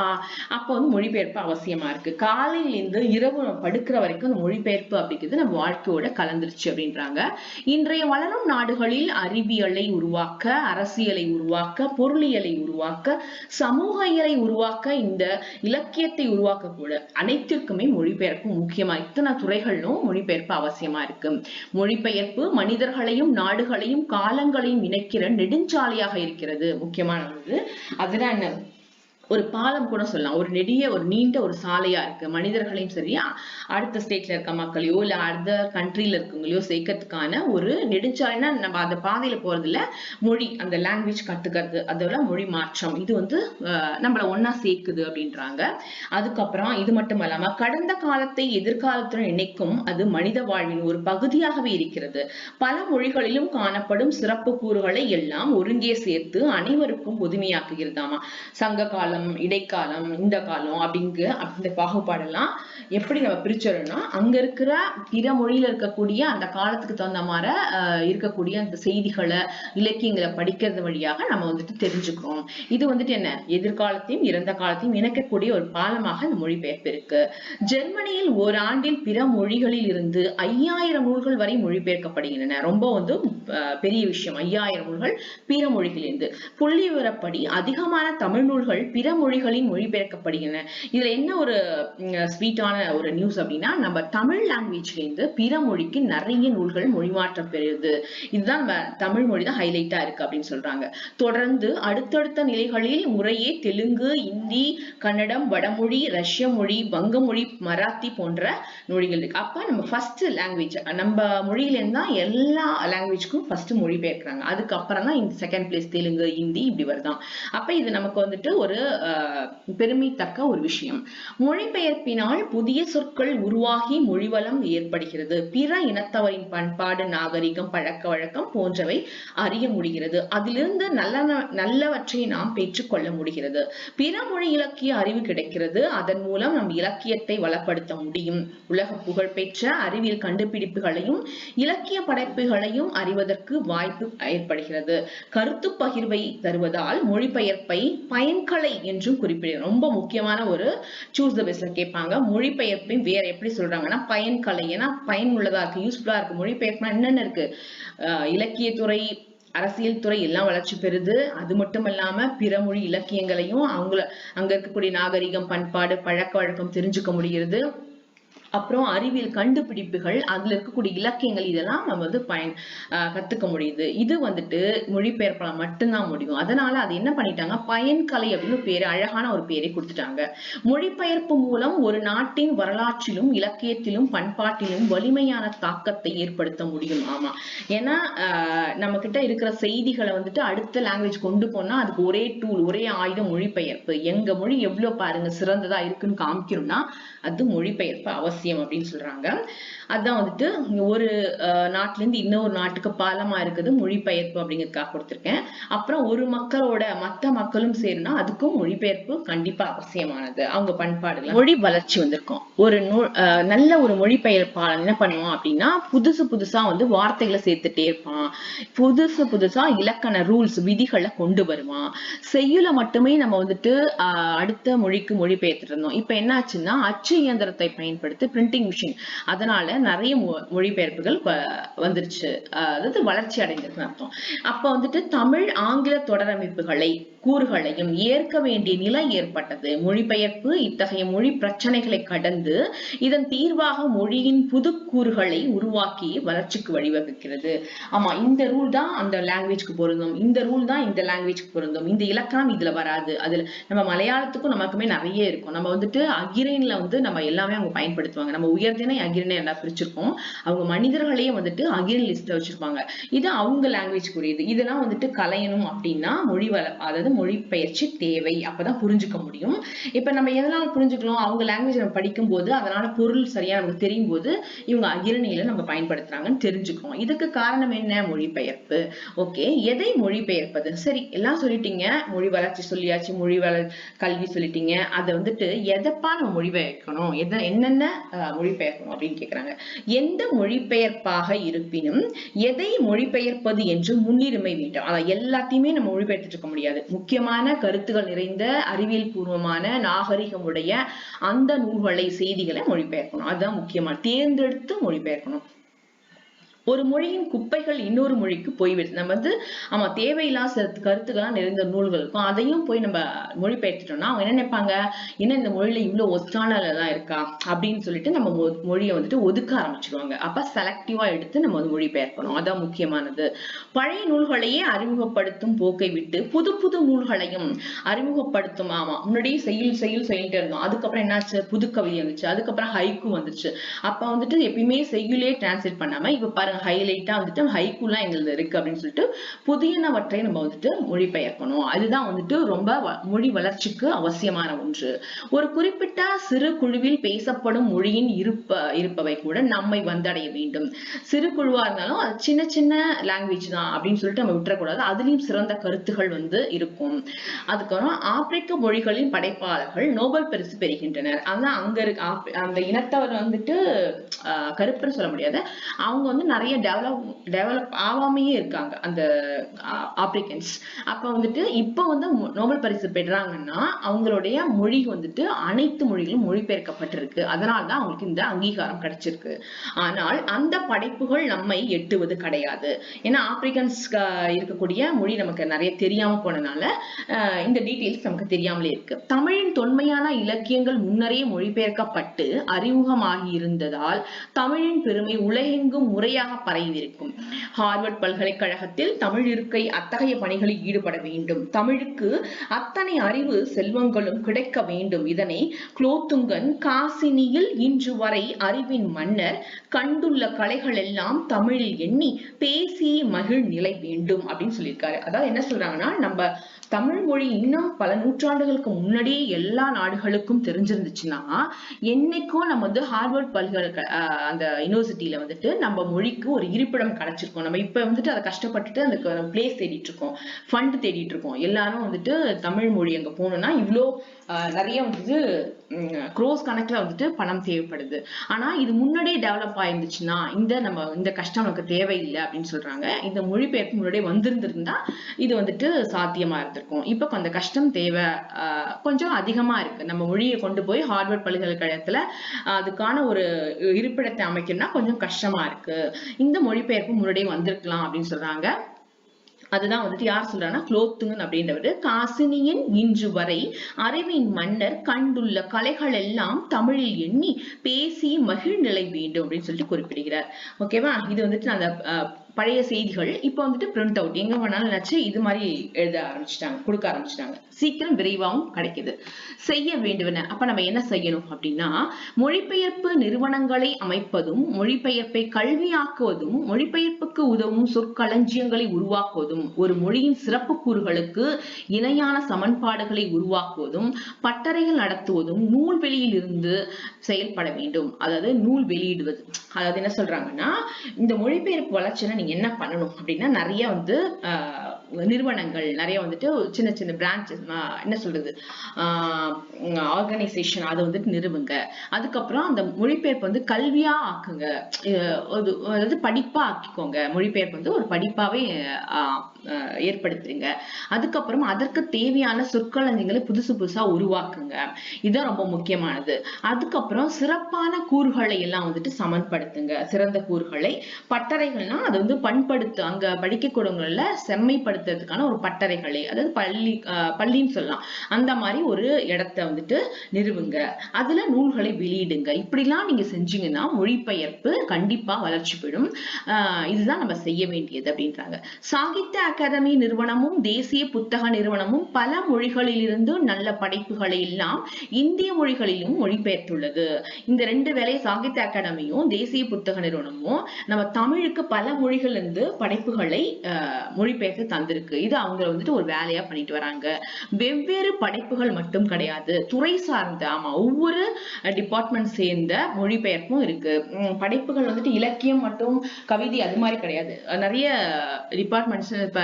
அப்ப மொழிபெயர்ப்பு அவசியமா இருக்கு. காலையில இருந்து இரவு படுக்கிற வரைக்கும் அந்த மொழிபெயர்ப்பு அப்படிங்கிறது நம்ம வாழ்க்கையோட கலந்துருச்சு அப்படின்றாங்க. இன்றைய வளரும் நாடுகளில் அறிவியலை உருவாக்க, அரசியலை உருவாக்க, பொருளியலை உருவாக்க, சமூகியலை உருவாக்க, இந்த இலக்கியத்தை உருவாக்க கூட அனைத்திற்குமே மொழிபெயர்ப்பு முக்கியமா. இத்தனை துறைகளிலும் மொழிபெயர்ப்பு அவசியமா இருக்கு. மொழிபெயர்ப்பு மனிதர்களையும் நாடுகளையும் காலங்களையும் இணைக்கிற நெடுஞ்சாலையாக இருக்கிறது. முக்கியமானது அதுதான் என்ன, ஒரு பாலம் கூட சொல்லலாம். ஒரு நெடிய ஒரு நீண்ட ஒரு சாலையா இருக்கு. மனிதர்களையும் சரியா அடுத்த ஸ்டேட்ல இருக்க மக்களையோ இல்ல அடுத்த கண்ட்ரில இருக்கவங்களையோ சேர்க்கறதுக்கான ஒரு நெடுஞ்சாலைனா நம்ம அந்த பாதையில போறது இல்ல, மொழி அந்த லாங்குவேஜ் கத்துக்கிறது, அதோட மொழி மாற்றம் இது நம்மள ஒன்னா சேர்க்குது அப்படின்றாங்க. அதுக்கப்புறம் இது மட்டும் இல்லாம கடந்த காலத்தை எதிர்காலத்துடன் இணைக்கும் அது மனித வாழ்வின் ஒரு பகுதியாகவே இருக்கிறது. பல மொழிகளிலும் காணப்படும் சிறப்பு கூறுகளை எல்லாம் ஒருங்கே சேர்த்து அனைவருக்கும் பொதுமையாக்குகிறதாமா. சங்க காலம், இடைக்காலம், இந்த காலம் அந்த பாகுபாடெல்லாம் எப்படி நம்ம பிரிச்சோம்னா, அங்க இருக்கிற பிற மொழியில இருக்கக்கூடிய அந்த காலத்துக்கு தகுந்த மாதிரி இருக்கக்கூடிய அந்த செய்திகளை இலக்கியங்களை படிக்கிறது வழியாக நம்ம வந்துட்டு தெரிஞ்சுக்கிறோம். இது வந்துட்டு என்ன, எதிர்காலத்தையும் இறந்த காலத்தையும் இணைக்கக்கூடிய ஒரு பாலமாக இந்த மொழிபெயர்ப்பு இருக்கு. ஜெர்மனியில் ஓராண்டில் பிற மொழிகளில் இருந்து 5000 நூல்கள் வரை மொழிபெயர்க்கப்படுகின்றன. ரொம்ப பெரிய விஷயம். 5000 நூல்கள் பிற மொழிகளிலிருந்து. புள்ளி விவரப்படி அதிகமான தமிழ் நூல்கள் பிற மொழிகளின் மொழிபெயர்க்கப்படுகின்றன. இதுல என்ன ஒரு ஸ்வீட்டான ஒரு நியூஸ் அப்படின்னா, நம்ம தமிழ் லாங்குவேஜ்ல இருந்து பிற மொழிக்கு நிறைய நூல்கள் மொழிமாற்றம் பெறுது. இதுதான் நம்ம தமிழ் மொழி தான் ஹைலைட்டா இருக்கு அப்படின்னு சொல்றாங்க. தொடர்ந்து அடுத்தடுத்த நிலைகளில் முறையே தெலுங்கு, இந்தி, கன்னடம், வடமொழி, ரஷ்ய மொழி, வங்க மொழி, மராத்தி போன்ற மொழிகள் இருக்கு. அப்ப நம்ம ஃபர்ஸ்ட் லாங்குவேஜ் நம்ம மொழியில இருந்தா எல்லா லாங்குவேஜ்க்கும் ஃபர்ஸ்ட் மொழி பெயர்க்கிறாங்க. அதுக்கப்புறம் தான் இந்த செகண்ட் பிளேஸ் தெலுங்கு, ஹிந்தி இப்படி வருதான். அப்ப இது நமக்கு வந்துட்டு ஒரு பெருமைத்தக்க ஒரு விஷயம். மொழிபெயர்ப்பினால் புதிய சொற்கள் உருவாகி மொழிவளம் ஏற்படுகிறது. பிற இனத்தவரின் பண்பாடு, நாகரிகம், பழக்க வழக்கம் போன்றவை அறிய முடிகிறது. அதிலிருந்து நல்லவற்றை நாம் பெற்றுக்கொள்ள முடிகிறது. பிற மொழி இலக்கிய அறிவு கிடைக்கிறது. அதன் மூலம் நம் இலக்கியத்தை வளப்படுத்த முடியும். உலக புகழ்பெற்ற அறிவியல் கண்டுபிடிப்புகளையும் இலக்கிய படைப்புகளையும் அறிவதற்கு வாய்ப்பு ஏற்படுகிறது. கருத்து பகிர்வை தருவதால் மொழிபெயர்ப்பை பயன்கலை என்றும் குறிப்பிடுகிறோம். ரொம்ப முக்கியமான ஒரு சூஸ் த பெஸ்ட்ல கேட்பாங்க. மொழிபெயர்ப்பை வேற எப்படி சொல்றாங்கன்னா பயன்கலை. ஏன்னா பயனுள்ளதா இருக்கு, யூஸ்ஃபுல்லா இருக்கு. மொழிபெயர்ப்புனா என்னென்ன இருக்கு, இலக்கியத்துறை, அரசியல் துறை எல்லாம் வளர்ச்சி பெறுது. அது மட்டும் இல்லாம பிற மொழி இலக்கியங்களையும் அங்க இருக்கக்கூடிய நாகரிகம், பண்பாடு, பழக்க வழக்கம் தெரிஞ்சுக்க முடிகிறது. அப்புறம் அறிவியல் கண்டுபிடிப்புகள், அதுல இருக்கக்கூடிய இலக்கியங்கள், இதெல்லாம் நம்ம கத்துக்க முடியுது. இது வந்துட்டு மொழிபெயர்ப்பால மட்டும்தான் முடியும். அதனால அது என்ன பண்ணிட்டாங்க, பயன்கலை அப்படின்னு பேரு, அழகான ஒரு பேரை கொடுத்துட்டாங்க. மொழிபெயர்ப்பு மூலம் ஒரு நாட்டின் வரலாற்றிலும் இலக்கியத்திலும் பண்பாட்டிலும் வலிமையான தாக்கத்தை ஏற்படுத்த முடியும். ஆமா, ஏன்னா நம்ம கிட்ட இருக்கிற செய்திகளை வந்துட்டு அடுத்த லாங்குவேஜ் கொண்டு போனா அதுக்கு ஒரே டூல், ஒரே ஆயுதம் மொழிபெயர்ப்பு. எங்க மொழி எவ்வளவு பாருங்க சிறந்ததா இருக்குன்னு காமிக்கணும்னா அது மொழிபெயர்ப்பு அவசியம் அப்படின்னு சொல்றாங்க. அதான் வந்துட்டு ஒரு நாட்டுல இருந்து இன்னொரு நாட்டுக்கு பாலமா இருக்குது மொழிபெயர்ப்பு அப்படிங்கிறதுக்காக கொடுத்திருக்கேன். அப்புறம் ஒரு மக்களோட மத்த மக்களும் சேருனா அதுக்கும் மொழிபெயர்ப்பு கண்டிப்பா அவசியமானது. அவங்க பண்பாடுல மொழி வளர்ச்சி வந்திருக்கும். ஒரு நல்ல ஒரு மொழிபெயர்ப்பாளர் என்ன பண்ணுவான் அப்படின்னா புதுசா வார்த்தைகளை சேர்த்துட்டே இருப்பான். புதுசா இலக்கண ரூல்ஸ், விதிகளை கொண்டு வருவான். செய்யுள மட்டுமே நம்ம அடுத்த மொழிக்கு மொழிபெயர்த்துட்டு இருந்தோம். இப்ப என்னாச்சுன்னா அச்சு இயந்திரத்தை பயன்படுத்தி பிரிண்டிங் மிஷின், அதனால நிறைய மொழிபெயர்ப்புகள் வந்துருச்சு, அதாவது வளர்ச்சி அடைந்திருக்குன்னு அர்த்தம். அப்ப வந்துட்டு தமிழ் ஆங்கில தொடரமைப்புகளை கூறுகளையும் ஏற்க வேண்டிய நிலை ஏற்பட்டது. மொழிபெயர்ப்பு இத்தகைய மொழி பிரச்சனைகளை கடந்து இதன் தீர்வாக மொழியின் புது கூறுகளை உருவாக்கி வளர்ச்சிக்கு வழிவகுக்கிறது. ஆமா, இந்த ரூல் தான் அந்த லாங்குவேஜ்க்கு பொருந்தும், இந்த ரூல் தான் இந்த லாங்குவேஜ்க்கு பொருந்தும், இந்த இலக்கணம் இதுல வராது. அதுல நம்ம மலையாளத்துக்கும் நமக்குமே நிறைய இருக்கும். நம்ம வந்துட்டு அகிரைன்ல வந்து நம்ம எல்லாமே அவங்க பயன்படுத்துவாங்க. நம்ம உயர்திணை அகிரிணை எல்லாம் பிரிச்சிருக்கோம். அவங்க மனிதர்களையே வந்துட்டு அகிரின் லிஸ்ட்ல வச்சிருப்பாங்க. இது அவங்க லாங்குவேஜ்க்குரியது. இதெல்லாம் வந்துட்டு கலையணும் அப்படின்னா அதாவது மொழிபெயர்ச்சி தேவை. அப்பதான் புரிஞ்சுக்க முடியும். இப்ப நம்ம எதனால புரிஞ்சுக்கலாம், அவங்க லாங்குவேஜ் நம்ம படிக்கும் போது அதனால பொருள் சரியா நமக்கு தெரியும் போது இவங்க அகிரணையில நம்ம பயன்படுத்துறாங்கன்னு தெரிஞ்சுக்கணும். இதுக்கு காரணம் என்ன? மொழிபெயர்ப்பு. ஓகே, எதை மொழிபெயர்ப்பது? சரி, எல்லாம் சொல்லிட்டீங்க, மொழி வளர்ச்சி சொல்லியாச்சு, கல்வி சொல்லிட்டீங்க. அதை வந்துட்டு எதப்பா நம்ம மொழிபெயர்க்கணும், என்னென்ன மொழிபெயர்க்கணும் அப்படின்னு கேக்குறாங்க. எந்த மொழிபெயர்ப்பாக இருப்பினும் எதை மொழிபெயர்ப்பது என்று முன்னுரிமை வேண்டும். அதான் எல்லாத்தையுமே நம்ம மொழிபெயர்த்துட்டு இருக்க முடியாது. முக்கியமான கருத்துகள் நிறைந்த அறிவியல் பூர்வமான நாகரிகமுடைய அந்த நூல்களை, செய்திகளை மொழிபெயர்க்கணும். அதுதான் முக்கியமா, தேர்ந்தெடுத்து மொழிபெயர்க்கணும். ஒரு மொழியின் குப்பைகள் இன்னொரு மொழிக்கு போய்விடுது. நம்ம வந்து ஆமா, தேவையில்லாத கருத்துக்கெல்லாம் நிறைந்த நூல்கள் இருக்கும், அதையும் போய் நம்ம மொழிபெயர்த்துட்டோம்னா அவங்க என்ன நினைப்பாங்க, என்ன இந்த மொழியில இவ்வளவு ஒஸ்டானலாம் இருக்கா அப்படின்னு சொல்லிட்டு நம்ம மொழியை வந்துட்டு ஒதுக்க ஆரம்பிச்சிருவாங்க. அப்ப செலக்டிவா எடுத்து நம்ம வந்து மொழிபெயர்க்கணும். அதான் முக்கியமானது. பழைய நூல்களையே அறிமுகப்படுத்தும் போக்கை விட்டு புது புது நூல்களையும் அறிமுகப்படுத்தும். ஆமா, முன்னாடியே செய்யுள்ட்டு இருந்தோம், அதுக்கப்புறம் என்னாச்சு, புது கவிதை வந்துச்சு, அதுக்கப்புறம் ஹைக்கூ வந்துச்சு. அப்ப வந்துட்டு எப்பயுமே செய்யுளே டிரான்ஸ்லேட் பண்ணாம இப்ப பாருங்க ஹைலைட்டா வந்துட்டு ஹைக்கூலாம் எங்களுக்கு இருக்கு அப்படின்னு சொல்லிட்டு புதியனவற்றை நம்ம வந்துட்டு மொழிபெயர்க்கணும். அதுதான் வந்துட்டு ரொம்ப மொழி வளர்ச்சிக்கு அவசியமான ஒன்று. ஒரு குறிப்பிட்ட சிறு குழுவில் பேசப்படும் மொழியின் இருப்பவை கூட நம்மை வந்தடைய வேண்டும். சிறு குழுவா இருந்தாலும் அது சின்ன சின்ன லாங்குவேஜ் தான் அப்படின்னு சொல்லிட்டு நம்ம விட்டுறக்கூடாது. அதுலயும் சிறந்த கருத்துகள் வந்து இருக்கும். அதுக்கப்புறம் ஆப்பிரிக்க மொழிகளின் படைப்பாளர்கள் நோபல் பரிசு பெறுகின்றனர். ஆனா அங்க இருக்க அந்த இனத்தவர் வந்துட்டு கருப்புன்னு சொல்ல முடியாது, அவங்க வந்து நிறைய டெவலப் ஆகாமையே இருக்காங்க அந்த ஆப்பிரிக்கன்ஸ். அப்ப வந்துட்டு இப்ப வந்து நோபல் பரிசு பெறாங்கன்னா அவங்களுடைய மொழி வந்துட்டு அனைத்து மொழிகளும் மொழிபெயர்க்கப்பட்டிருக்கு. அதனால்தான் அவங்களுக்கு இந்த அங்கீகாரம் கிடைச்சிருக்கு. ஆனால் அந்த படைப்புகள் நம்மை எட்டுவது கிடையாது. ஏன்னா ஆப்பிரிக்கன்ஸ் இருக்கக்கூடிய மொழி நமக்கு நிறைய தெரியாம போனதுனால இந்த டீட்டெயில்ஸ் நமக்கு தெரியாமலே இருக்கு. தமிழின் தொன்மையான இலக்கியங்கள் முன்னரே மொழிபெயர்க்கப்பட்டு அறிமுகமாகி இருந்ததால் தமிழின் பெருமை உலகெங்கும் முறையாக பரவியிருக்கும். ஹார்வர்ட் பல்கலைக்கழகத்தில் தமிழ் இருக்கை அத்தகைய பணிகளில் ஈடுபட வேண்டும். தமிழுக்கு அத்தனை அறிவு செல்வங்களும் கிடைக்க வேண்டும். இதனை குலோத்துங்கன் காசினியில் இன்று வரை அறிவின் மன்னர் கண்டுள்ள கலைகள் எல்லாம் தமிழில் எண்ணி பேசி மகிழ் நிலை வேண்டும் அப்படின்னு சொல்லியிருக்காரு. அதாவது என்ன சொல்றாங்கன்னா, நம்ம தமிழ் மொழி இன்னும் பல நூற்றாண்டுகளுக்கு முன்னாடியே எல்லா நாடுகளுக்கும் தெரிஞ்சிருந்துச்சுன்னா என்னைக்கும் நம்ம வந்து ஹார்வர்ட் அந்த யூனிவர்சிட்டியில வந்துட்டு நம்ம மொழிக்கு ஒரு இருப்பிடம் கிடைச்சிருக்கோம். நம்ம இப்ப வந்துட்டு அதை கஷ்டப்பட்டுட்டு அந்த பிளேஸ் தேடிட்டு இருக்கோம், ஃபண்ட் தேடிட்டு இருக்கோம். எல்லாரும் வந்துட்டு தமிழ் மொழி அங்க போகணும்னா இவ்வளோ நிறைய வந்துட்டு க்ரோஸ் கணக்குல வந்துட்டு பணம் தேவைப்படுது. ஆனா இது முன்னாடியே டெவலப் ஆயிருந்துச்சுன்னா இந்த கஷ்டம் நமக்கு தேவையில்லை அப்படின்னு சொல்றாங்க. இந்த மொழிபெயர்ப்பு முன்னாடியே வந்திருந்திருந்தா இது வந்துட்டு சாத்தியமா இருந்திருக்கும். இப்ப அந்த கஷ்டம் தேவை கொஞ்சம் அதிகமா இருக்கு. நம்ம மொழியை கொண்டு போய் ஹார்வர்ட் பல்கலைக்கழகத்துல அதுக்கான ஒரு இருப்பிடத்தை அமைக்கணும்னா கொஞ்சம் கஷ்டமா இருக்கு. இந்த மொழிபெயர்ப்பு முன்னாடியே வந்திருக்கலாம் அப்படின்னு சொல்றாங்க. அதுதான் வந்துட்டு யார் சொல்றாங்கன்னா, குலோத்துங்கன் அப்படின்றவரு காசினியின் இன்று வரை அறிவின் மன்னர் கண்டுள்ள கலைகள் எல்லாம் தமிழில் எண்ணி பேசி மகிழ் நிலை வேண்டும் அப்படின்னு சொல்லிட்டு குறிப்பிடுகிறார். ஓகேவா? இது வந்துட்டு அந்த பழைய செய்திகள் இப்ப வந்துட்டு பிரிண்ட் அவுட் எங்க வேணாலும் நினைச்சு இது மாதிரி எழுத ஆரம்பிச்சுட்டாங்க, கொடுக்க ஆரம்பிச்சுட்டாங்க. சீக்கிரம் விரைவாகவும் கிடைக்குது. செய்ய வேண்டுவன. அப்ப நம்ம என்ன செய்யணும் அப்படின்னா, மொழிபெயர்ப்பு நிறுவனங்களை அமைப்பதும் மொழிபெயர்ப்பை கல்வியாக்குவதும் மொழிபெயர்ப்புக்கு உதவும் சொற்களஞ்சியங்களை உருவாக்குவதும் ஒரு மொழியின் சிறப்பு கூறுகளுக்கு இணையான சமன்பாடுகளை உருவாக்குவதும் பட்டறைகள் நடத்துவதும் நூல் வெளியில் இருந்து செயல்பட வேண்டும். அதாவது நூல் வெளியிடுவது. அதாவது என்ன சொல்றாங்கன்னா, இந்த மொழிபெயர்ப்பு வளர்ச்சியில நீங்க என்ன பண்ணணும் அப்படின்னா, நிறைய வந்து நிறுவனங்கள் நிறைய வந்துட்டு சின்ன சின்ன பிரான்ச்சஸ், என்ன சொல்றது, ஆர்கனைசேஷன் அதை வந்துட்டு நிறுவுங்க. அதுக்கப்புறம் அந்த மொழிபெயர்ப்பு வந்து கல்வியா ஆக்குங்க, அதாவது படிப்பா ஆக்கிக்கோங்க. மொழிபெயர்ப்பு வந்து ஒரு படிப்பாவே ஏற்படுத்துறீங்க. அதுக்கப்புறம் அதற்கு தேவையான சொற்களஞ்சியங்களை புதுசு புதுசா உருவாக்குங்க. இதுதான் ரொம்ப முக்கியமானது. அதுக்கப்புறம் சிறப்பான கூறுகளை எல்லாம் வந்துட்டு சமன்படுத்துங்க. சிறந்த கூறுகளை, பட்டறைகள்னா அது வந்து பண்படுத்து, அங்க படிக்கக்கூடங்கள்ல செம்மைப்படுத்துறதுக்கான ஒரு பட்டறைகளை, அதாவது பள்ளின்னு சொல்லலாம், அந்த மாதிரி ஒரு இடத்த வந்துட்டு நிறுவுங்க. அதுல நூல்களை வெளியிடுங்க. இப்படிலாம் நீங்க செஞ்சீங்கன்னா மொழிபெயர்ப்பு கண்டிப்பா வளர்ச்சி பெறும். இதுதான் நம்ம செய்ய வேண்டியது அப்படின்றாங்க. சாகித்ய அகாதமி நிறுவனமும் தேசிய புத்தக நிறுவனமும் பல மொழிகளிலிருந்து நல்ல படைப்புகளை எல்லாம் இந்திய மொழிகளிலும் மொழிபெயர்த்துள்ளது. இந்த ரெண்டு வேலை, சாகித்ய அகாடமியும் தேசிய புத்தக நிறுவனமும் நம்ம தமிழுக்கு பல மொழிகள் இருந்து படைப்புகளை மொழிபெயர்த்து தந்திருக்கு. இது அவங்க வந்துட்டு ஒரு வேலையா பண்ணிட்டு வராங்க. வெவ்வேறு படைப்புகள் மட்டும் கிடையாது, துறை சார்ந்த, ஆமா, ஒவ்வொரு டிபார்ட்மெண்ட் சேர்ந்த மொழிபெயர்ப்பும் இருக்கு. படைப்புகள் வந்துட்டு இலக்கியம் மற்றும் கவிதை அது மாதிரி கிடையாது. நிறைய டிபார்ட்மெண்ட்ஸ், இப்ப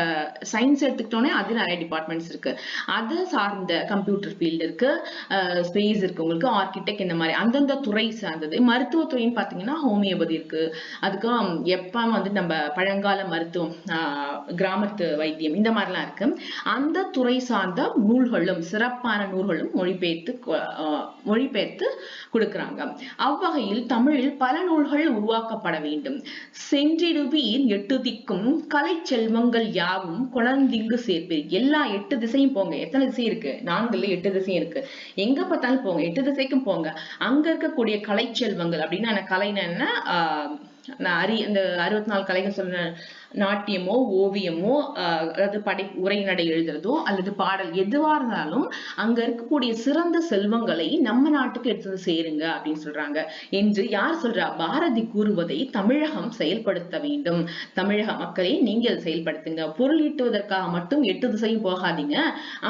சயின்ஸ் எடுத்துக்கிட்டோன்னே அது நிறைய டிபார்ட்மெண்ட்ஸ் இருக்கு. அது சார்ந்த கம்ப்யூட்டர் ஃபீல்டு இருக்கு, ஸ்பேஸ் இருக்கு, உங்களுக்கு ஆர்கிடெக்ட், இந்த மாதிரி அந்தந்த துறை சார்ந்தது. மருத்துவத்துறைன்னு பாத்தீங்கன்னா ஹோமியோபதி இருக்கு. அதுக்கும் எப்ப வந்து நம்ம பழங்கால மருத்துவம், கிராமத்து வைத்தியம், இந்த மாதிரிலாம் இருக்கு. அந்த துறை சார்ந்த நூல்களும் சிறப்பான நூல்களும் மொழிபெயர்த்து கொடுக்கிறாங்க. அவ்வகையில் தமிழில் பல நூல்கள் உருவாக்கப்பட வேண்டும். சென்றிடுவீர் எட்டு திக்கும் கலை செல்வங்கள் யாவும் குழந்திங்கு சேர்ப்பீர். எல்லா 8 திசையும் போங்க. எத்தனை திசை இருக்கு? 4 8 திசையும் இருக்கு. எங்க பார்த்தாலும் போங்க, 8 திசைக்கும் போங்க. அங்க இருக்கக்கூடிய கலை செல்வங்கள் அப்படின்னா கலைன்னா என்ன, இந்த 64 கலைகள் சொன்ன, நாட்டியமோ ஓவியமோ, அதாவது உரைநடை எழுதுறதோ அல்லது பாடல் எதுவா இருந்தாலும் அங்க இருக்கக்கூடிய சிறந்த செல்வங்களை நம்ம நாட்டுக்கு எடுத்து சேருங்க அப்படின்னு சொல்றாங்க. என்று யார் சொல்றா? பாரதி கூறுவதை தமிழகம் செயல்படுத்த வேண்டும். தமிழக மக்களை நீங்க அதை செயல்படுத்துங்க. பொருள் ஈட்டுவதற்காக மட்டும் 8 திசையும் போகாதீங்க,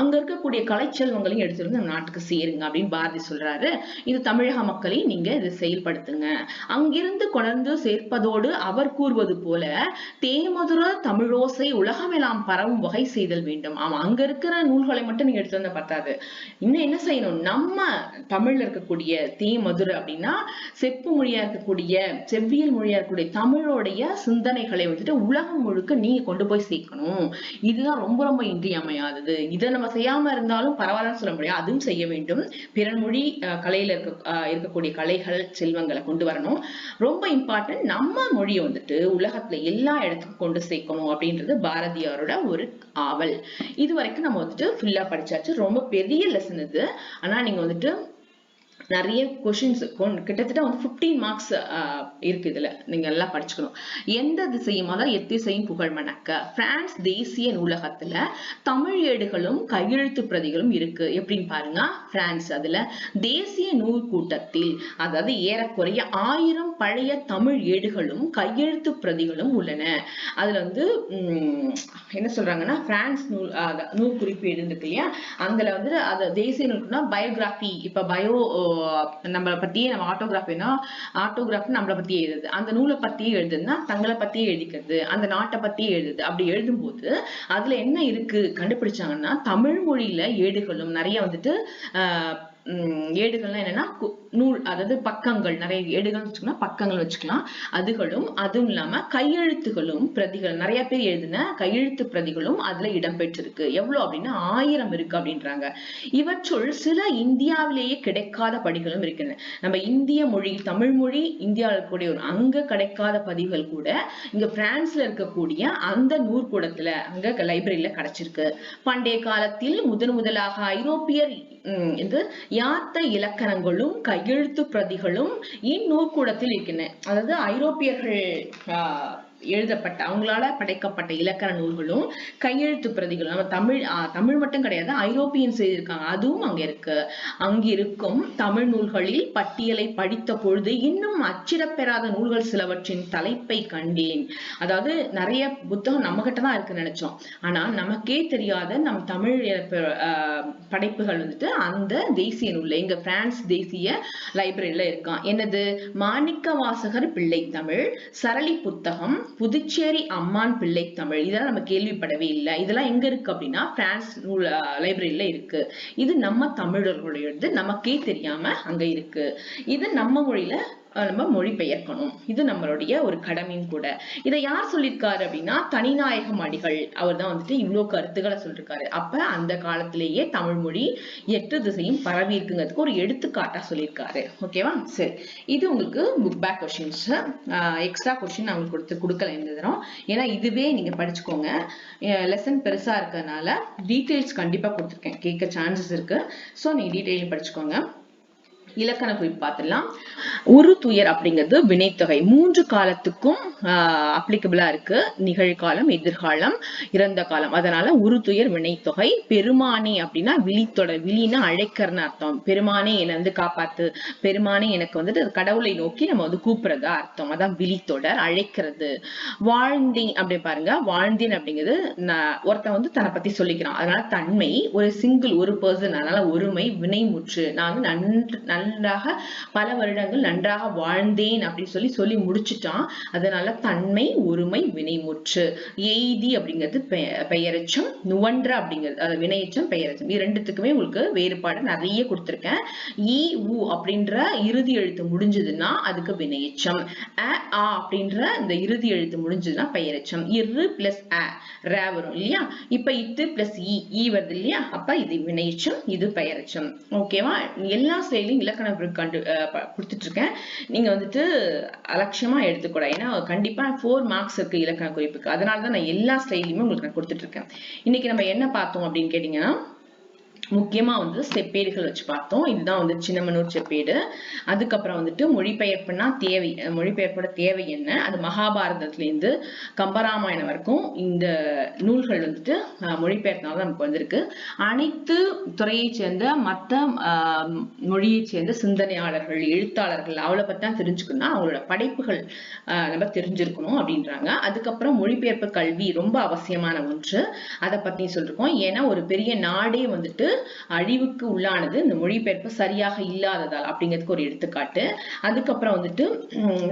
அங்க இருக்கக்கூடிய கலைச்செல்வங்களையும் எடுத்துட்டு நம்ம நாட்டுக்கு சேருங்க அப்படின்னு பாரதி சொல்றாரு. இது தமிழக மக்களை நீங்க இதை செயல்படுத்துங்க. அங்கிருந்து கொணர்ந்து சேர்ப்பதோடு அவர் கூறுவது போல தேமதுர தமிழோசை உலகமெல்லாம் பரவும் வகை செய்தல் வேண்டும். ஆமா, அங்க இருக்கிற நூல்களை மட்டும் நீங்க எடுத்து வந்த பத்தாது, இன்னும் என்ன செய்யணும்? நம்ம தமிழ்ல இருக்கக்கூடிய தேமதுர அப்படின்னா செப்பு மொழியா இருக்கக்கூடிய, செவ்வியல் மொழியா இருக்கக்கூடிய தமிழோடைய சிந்தனைகளை வந்துட்டு உலகம் முழுக்க நீங்க கொண்டு போய் சேர்க்கணும். இதுதான் ரொம்ப ரொம்ப இன்றியமையாதது. இதை நம்ம செய்யாம இருந்தாலும் பரவாயில்லன்னு சொல்ல முடியாது, அதுவும் செய்ய வேண்டும். பிறமொழி கலையில இருக்கக்கூடிய கலைகள் செல்வங்களை கொண்டு வரணும். ரொம்ப இம்பார்ட்டன்ட், நம்ம மொழியை வந்துட்டு உலகத்துல எல்லா இடத்துக்கும் கொண்டு சேர்க்கணும் அப்படின்றது பாரதியாரோட ஒரு ஆவல். இது வரைக்கும் நம்ம வந்துட்டு ஃபுல்லா படிச்சாச்சு. ரொம்ப பெரிய லெசன் இது. ஆனா நீங்க வந்துட்டு நிறைய கொஸ்டின்ஸ் கிட்டத்தட்ட வந்து 15 மார்க்ஸ் இருக்கு இதுல, நீங்க எல்லாம் படிச்சுக்கணும். எந்த திசையும், அதாவது எத்திசையும் புகழ் மணக்க. பிரான்ஸ் தேசிய நூலகத்துல தமிழ் ஏடுகளும் கையெழுத்து பிரதிகளும் இருக்கு. எப்படின்னு பாருங்க. பிரான்ஸ் அதுல தேசிய நூல் கூட்டத்தில், அதாவது ஏறக்குறைய 1000 பழைய தமிழ் ஏடுகளும் கையெழுத்து பிரதிகளும் உள்ளன. அதுல வந்து என்ன சொல்றாங்கன்னா, பிரான்ஸ் நூல் குறிப்பேடு இருக்கு இல்லையா, அதுல வந்து அது தேசிய நூல்னா பயோகிராபி. இப்ப நம்மளை பத்தியே, நம்ம ஆட்டோகிராஃப் நம்மளை பத்தியே எழுதுது, அந்த நூலை பத்தியே எழுதுதுன்னா தங்களை பத்தியே எழுதிக்கிறது, அந்த நாட்டை பத்தியே எழுதுது. அப்படி எழுதும்போது அதுல என்ன இருக்கு கண்டுபிடிச்சாங்கன்னா, தமிழ் மொழியில ஏடுகளும் நிறைய வந்துட்டு ஏடுகள்லாம் என்னன்னா நூல், அதாவது பக்கங்கள், நிறைய ஏடுகள் வச்சுக்கலாம், பக்கங்கள் வச்சுக்கலாம். அதுவும் இல்லாம கையெழுத்துகளும் பிரதிகள், நிறைய பேர் எழுதின கையெழுத்து பிரதிகளும் அதுல இடம்பெற்றிருக்கு. எவ்வளவு அப்படின்னா 1000 இருக்கு அப்படின்றாங்க. இவற்றுள் சில இந்தியாவிலேயே கிடைக்காத படிகளும் இருக்கின்றன. நம்ம இந்திய மொழி, தமிழ் மொழி இந்தியாவில் இருக்கக்கூடிய ஒரு அங்க கிடைக்காத பதிவுகள் கூட இங்க பிரான்ஸ்ல இருக்கக்கூடிய அந்த நூற்கூடத்துல, அங்க லைப்ரரியில கிடைச்சிருக்கு. பண்டைய காலத்தில் முதலாக ஐரோப்பியர் யாத்த இலக்கணங்களும் கையெழுத்து பிரதிகளும் இந்நூற்கூடத்தில் இருக்கின்றன. அதாவது ஐரோப்பியர்கள் எழுதப்பட்ட, அவங்களால படைக்கப்பட்ட இலக்கண நூல்களும் கையெழுத்து பிரதிகளும், நம்ம தமிழ் மட்டும் கிடையாது, ஐரோப்பியன்ஸ் எழுதியிருக்காங்க, அதுவும் அங்க இருக்கு. அங்கிருக்கும் தமிழ் நூல்களில் பட்டியலை படித்த பொழுது இன்னும் அச்சிடப்பெறாத நூல்கள் சிலவற்றின் தலைப்பை கண்டேன். அதாவது நிறைய புத்தகம் நம்ம கிட்ட தான் இருக்குன்னு நினைச்சோம், ஆனா நமக்கே தெரியாத நம் தமிழ் படைப்புகள் வந்துட்டு அந்த தேசிய நூல்ல, எங்க பிரான்ஸ் தேசிய லைப்ரரியில இருக்கான். என்னது? மாணிக்க வாசகர் பிள்ளை தமிழ், சரளி புத்தகம், புதுச்சேரி அம்மான் பிள்ளை தமிழ், இதெல்லாம் நம்ம கேள்விப்படவே இல்லை. இதெல்லாம் எங்க இருக்கு அப்படின்னா பிரான்ஸ் லைப்ரரியில இருக்கு. இது நம்ம தமிழர்களுடையது, நமக்கே தெரியாம அங்க இருக்கு. இது நம்ம மொழியில நம்ம மொழிபெயர்க்கணும். இது நம்மளுடைய ஒரு கடமையும் கூட. இதை யார் சொல்லியிருக்காரு அப்படின்னா தனிநாயகம் அடிகள். அவர் தான் வந்துட்டு இவ்வளவு கருத்துக்களை சொல்லிருக்காரு. அப்ப அந்த காலத்திலேயே தமிழ் மொழி 8 திசையும் பரவி இருக்குங்கிறதுக்கு ஒரு எடுத்துக்காட்டா சொல்லியிருக்காரு. ஓகேவா? சரி, இது உங்களுக்கு book back questions. Extra question நான் உங்களுக்கு கொடுக்கல இந்த தரம். ஏன்னா இதுவே நீங்க படிச்சுக்கோங்க. லெசன் பெருசா இருக்கிறதுனால டீட்டெயில்ஸ் கண்டிப்பா கொடுத்துருக்கேன், கேட்க சான்சஸ் இருக்கு. ஸோ நீங்க டீட்டெயில் படிச்சுக்கோங்க. இலக்கண குறிப்பு பார்த்துடலாம். உரு துயர் அப்படிங்கிறது வினைத்தொகை, 3 காலத்துக்கும் அப்ளிகபிளா இருக்கு. நிகழ்காலம், எதிர்காலம், இறந்த காலம். அதனால உரு துயர் வினைத்தொகை. பெருமானே அப்படின்னா விழித்தொடர், விழினா அழைக்கிறன்னு அர்த்தம். பெருமானே என்னை வந்து காப்பாத்து, பெருமானே எனக்கு வந்துட்டு கடவுளை நோக்கி நம்ம வந்து கூப்பிடுறதா அர்த்தம். அதான் விழித்தொடர், அழைக்கிறது. வாழ்ந்தேன் அப்படி பாருங்க, வாழ்ந்தேன் அப்படிங்கிறது ஒருத்தன் வந்து தன்னை பத்தி சொல்லிக்கிறான். அதனால தன்மை, ஒரு சிங்கிள், ஒரு பர்சன், அதனால ஒருமை. வினைமுற்று, நான் வந்து நன்றாக பல வருடங்கள் நன்றாக வாழ்ந்தேன் அப்படின்னு சொல்லி முடிச்சுட்டான். அதனால தன்மை, ஒருமை, வினைமுற்று. எய்தி அப்படிங்கிறது பெயரெச்சம். நுவன்ற அப்படிங்கிறது வினையெச்சம், பெயரெச்சம். இது ரெண்டுத்துக்குமே உங்களுக்கு வேறுபாடு நிறைய கொடுத்திருக்கேன். இ உ அப்படின்ற இறுதி எழுத்து முடிஞ்சதுன்னா அதுக்கு வினையெச்சம். அ ஆ அப்படின்ற இந்த இறுதி எழுத்து முடிஞ்சதுன்னா பெயரெச்சம். இரு பிளஸ் அ ரே வரும் இல்லையா? இப்ப இத்து பிளஸ் இ வருது இல்லையா? அப்ப இது வினையெச்சம், இது பெயரெச்சம். ஓகேவா? எல்லா ஸ்டைலையும் இலக்கண கொடுத்துட்டு இருக்கேன். நீங்க வந்துட்டு அலட்சியமா எடுத்துக்கூடாது. ஏன்னா கண்டிப்பா 4 மார்க்ஸ் இருக்கு இலக்கண குறிப்புக்கு. அதனாலதான் நான் எல்லா ஸ்டைலையுமே உங்களுக்கு நான் கொடுத்துட்டு இருக்கேன். இன்னைக்கு நம்ம என்ன பார்த்தோம் அப்படின்னு கேட்டீங்கன்னா, முக்கியமா வந்து செப்பேடுகள் வச்சு பார்த்தோம். இதுதான் வந்து சின்னமனூர் செப்பேடு. அதுக்கப்புறம் வந்துட்டு மொழிபெயர்ப்புனா தேவை, மொழிபெயர்ப்போட தேவை என்ன, அது மகாபாரதத்துல இருந்து கம்பராமாயணம் வரைக்கும் இந்த நூல்கள் வந்துட்டு மொழிபெயர்த்தனால நமக்கு வந்திருக்கு. அனைத்து துறையை சேர்ந்த மற்ற மொழியை சேர்ந்த சிந்தனையாளர்கள், எழுத்தாளர்கள், அவளை பத்தி தான் தெரிஞ்சுக்கணும். அவங்களோட படைப்புகள் நம்ம தெரிஞ்சிருக்கணும் அப்படின்றாங்க. அதுக்கப்புறம் மொழிபெயர்ப்பு கல்வி ரொம்ப அவசியமான ஒன்று, அதை பத்தி சொல்லிருக்கோம். ஏன்னா ஒரு பெரிய நாடே வந்துட்டு அழிவுக்கு உள்ளானது இந்த மொழிபெயர்ப்பு சரியாக இல்லாததால் அப்படிங்கிறதுக்கு ஒரு எடுத்துக்காட்டு. அதுக்கப்புறம் வந்துட்டு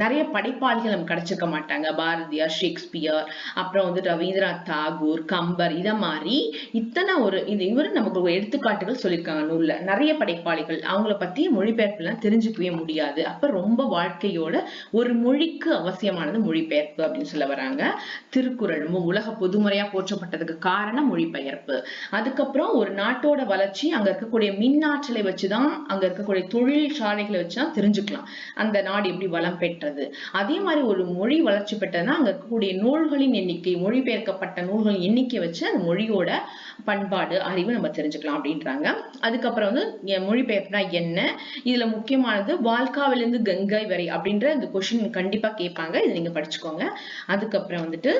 நிறைய படைப்பாளிகள் நமக்கு கிடைச்சிருக்க மாட்டாங்க. பாரதியார், ஷேக்ஸ்பியர், அப்புறம் வந்து ரவீந்திரநாத் தாகூர், கம்பர், இத மாதிரி இத்தனை ஒரு இவரு நமக்கு ஒரு எடுத்துக்காட்டுகள் சொல்லியிருக்காங்க நூல்ல. நிறைய படைப்பாளிகள், அவங்கள பத்தி மொழிபெயர்ப்பு எல்லாம் தெரிஞ்சுக்கவே முடியாது. அப்ப ரொம்ப வாழ்க்கையோட ஒரு மொழிக்கு அவசியமானது மொழிபெயர்ப்பு அப்படின்னு சொல்ல வராங்க. திருக்குறள் உலக பொதுமுறையா போற்றப்பட்டதுக்கு காரணம் மொழிபெயர்ப்பு. அதுக்கப்புறம் ஒரு நாட்டோட வளர்ச்சி அங்க இருக்கக்கூடிய மின் ஆற்றலை வச்சுதான், அங்க இருக்கக்கூடிய தொழில் சாலைகளை வச்சுதான் தெரிஞ்சுக்கலாம் அந்த நாடு எப்படி வளம் பெற்றது. அதே மாதிரி ஒரு மொழி வளர்ச்சி பெற்றதுன்னா அங்க இருக்கக்கூடிய நூல்களின் எண்ணிக்கை, மொழிபெயர்க்கப்பட்ட நூல்களின் எண்ணிக்கை வச்சு அந்த மொழியோட பண்பாடு, அறிவு நம்ம தெரிஞ்சுக்கலாம் அப்படின்றாங்க. அதுக்கப்புறம் வந்து மொழிபெயர்ப்புனா என்ன, இதுல முக்கியமானது வால்காவிலிருந்து கங்கை வரை அப்படின்ற இந்த கொஸ்டின் கண்டிப்பா கேட்பாங்க. இது நீங்க படிச்சுக்கோங்க. அதுக்கப்புறம் வந்துட்டு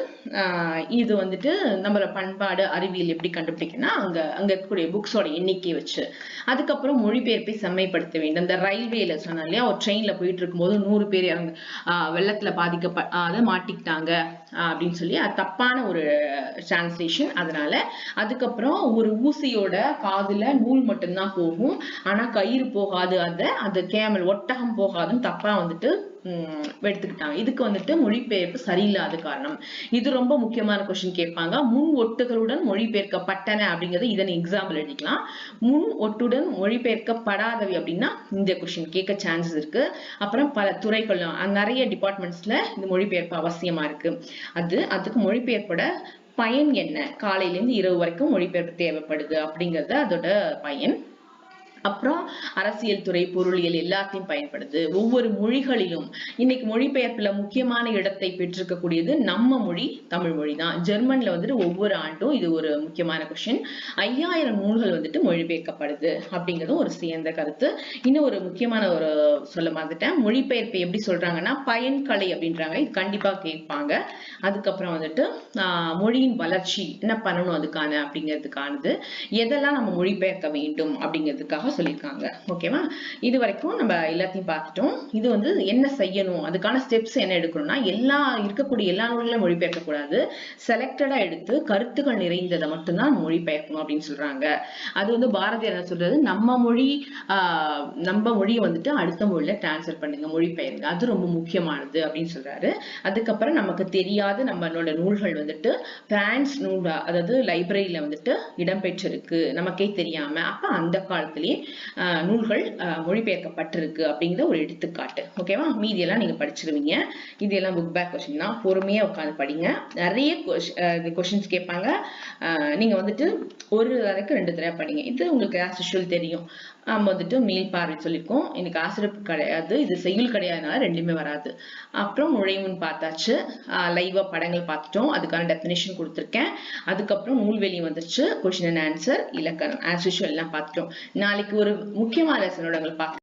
இது வந்துட்டு நம்மளோட பண்பாடு, அறிவியல் எப்படி கண்டுபிடிக்கணும்னா அங்க இருக்கக்கூடிய புக்ஸோட எண்ணிக்கை வச்சு. அதுக்கப்புறம் மொழிபெயர்ப்பை செம்மைப்படுத்த வேண்டும். இந்த ரயில்வேல சொன்னா இல்லையா, ஒரு ட்ரெயின்ல போயிட்டு இருக்கும்போது 100 பேர் வெள்ளத்துல மாட்டிக்கிட்டாங்க அப்படின்னு சொல்லி அது தப்பான ஒரு டிரான்ஸ்லேஷன். அதனால அதுக்கப்புறம் ஒரு ஊசியோட காதுல நூல் மட்டும்தான் போகும், ஆனா கயிறு போகாது, அது கேமல் ஒட்டகம் போகாதுன்னு தப்பா வந்துட்டு எடுத்துக்கிட்டாங்க. இதுக்கு வந்துட்டு மொழிபெயர்ப்பு சரியில்லாத காரணம். இது ரொம்ப முக்கியமான கொஸ்டின் கேட்பாங்க. முன் ஒட்டுகளுடன் மொழிபெயர்க்கப்பட்டன அப்படிங்கிறது இதன் எக்ஸாம்பிள் எழுதிக்கலாம். முன் ஒட்டுடன் மொழிபெயர்க்கப்படாதவை அப்படின்னா இந்த கொஸ்டின் கேட்க சான்சஸ் இருக்கு. அப்புறம் பல துறைகள், நிறைய டிபார்ட்மெண்ட்ஸ்ல இந்த மொழிபெயர்ப்பு அவசியமா இருக்கு. அதுக்கு மொழிபெயர்ப்போட பயன் என்ன, காலையில இருந்து இரவு வரைக்கும் மொழிபெயர்ப்பு தேவைப்படுது அப்படிங்கறது அதோட பயன். அப்புறம் அரசியல் துறை, பொருளியல் எல்லாத்தையும் பயன்படுது. ஒவ்வொரு மொழிகளிலும் இன்னைக்கு மொழிபெயர்ப்புல முக்கியமான இடத்தை பெற்றிருக்கக்கூடியது நம்ம மொழி, தமிழ் மொழி தான். ஜெர்மன்ல வந்துட்டு ஒவ்வொரு ஆண்டும், இது ஒரு முக்கியமான கொஸ்டின், 5000 நூல்கள் வந்துட்டு மொழிபெயர்க்கப்படுது அப்படிங்கிறதும் ஒரு சேர்ந்த கருத்து. இன்னும் ஒரு முக்கியமான ஒரு சொல்ல மாதிரிட்டேன், மொழிபெயர்ப்பை எப்படி சொல்றாங்கன்னா பயன்கலை அப்படின்றாங்க. இது கண்டிப்பா கேட்பாங்க. அதுக்கப்புறம் வந்துட்டு மொழியின் வளர்ச்சி என்ன பண்ணணும் அதுக்கான அப்படிங்கிறதுக்கானது, எதெல்லாம் நம்ம மொழிபெயர்க்க வேண்டும் அப்படிங்கிறதுக்காக தெளிவாக சொல்லியிருக்காங்க. ஓகேவா? இது வரைக்கும் நம்ம எல்லாத்தையும் பார்த்துட்டோம். இது வந்து என்ன செய்யணும், அதுக்கான ஸ்டெப்ஸ் என்ன எடுக்கணும்னா, இருக்கக்கூடிய எல்லா நூல்களையும் மொழிபெயர்க்க கூடாது. செலக்டடா எடுத்து கருத்துக்கள் நிறைந்ததை மட்டும்தான் மொழிபெயர்க்கணும் அப்படின்னு சொல்றாங்க. அது வந்து பாரதியார் என்ன சொல்றது, நம்ம மொழியை வந்துட்டு அடுத்த மொழியில டிரான்ஸ்ஃபர் பண்ணுங்க, மொழிபெயருங்க, அது ரொம்ப முக்கியமானது அப்படின்னு சொல்றாரு. அதுக்கப்புறம் நமக்கு தெரியாத நம்மளோட நூல்கள் வந்துட்டு பிரான்ஸ் நூல், அதாவது லைப்ரரியில வந்துட்டு இடம்பெற்றிருக்கு நமக்கே தெரியாம. அப்ப அந்த காலத்திலேயே நூல்கள் மொழிபெயர்க்கப்பட்டிருக்கு அப்படிங்கிற ஒரு எடுத்துக்காட்டு. ஓகேவா? மீதி எல்லாம் நீங்க படிச்சிருவீங்க. இது எல்லாம் புக் பேக் கொஸ்டின் தான். பொறுமையா உட்காந்து படிங்க. நிறைய கொஸ்டின்ஸ் கேட்பாங்க. நீங்க வந்துட்டு ஒரு தடவைக்கு 2 தடவை படிங்க. இது உங்களுக்கு ஆஸ் யூஷுவல் தெரியும். நம்ம வந்துட்டு மீள் பார்வை சொல்லியிருக்கோம். இன்னைக்கு ஆசிரியர் கிடையாது, இது செய்யுள் கிடையாதுனால ரெண்டுமே வராது. அப்புறம் நுழைமுன் பார்த்தாச்சு. லைவா படங்கள் பார்த்துட்டோம். அதுக்கான டெஃபினேஷன் கொடுத்துருக்கேன். அதுக்கப்புறம் நூல்வெளி வந்துருச்சு. கொஸ்டின் அண்ட் ஆன்சர், இலக்கணம் ஆஸ் யூஷுவல் எல்லாம் பார்த்துட்டோம். நாளைக்கு ஒரு முக்கியமான லெசனோட உங்களை பார்க்க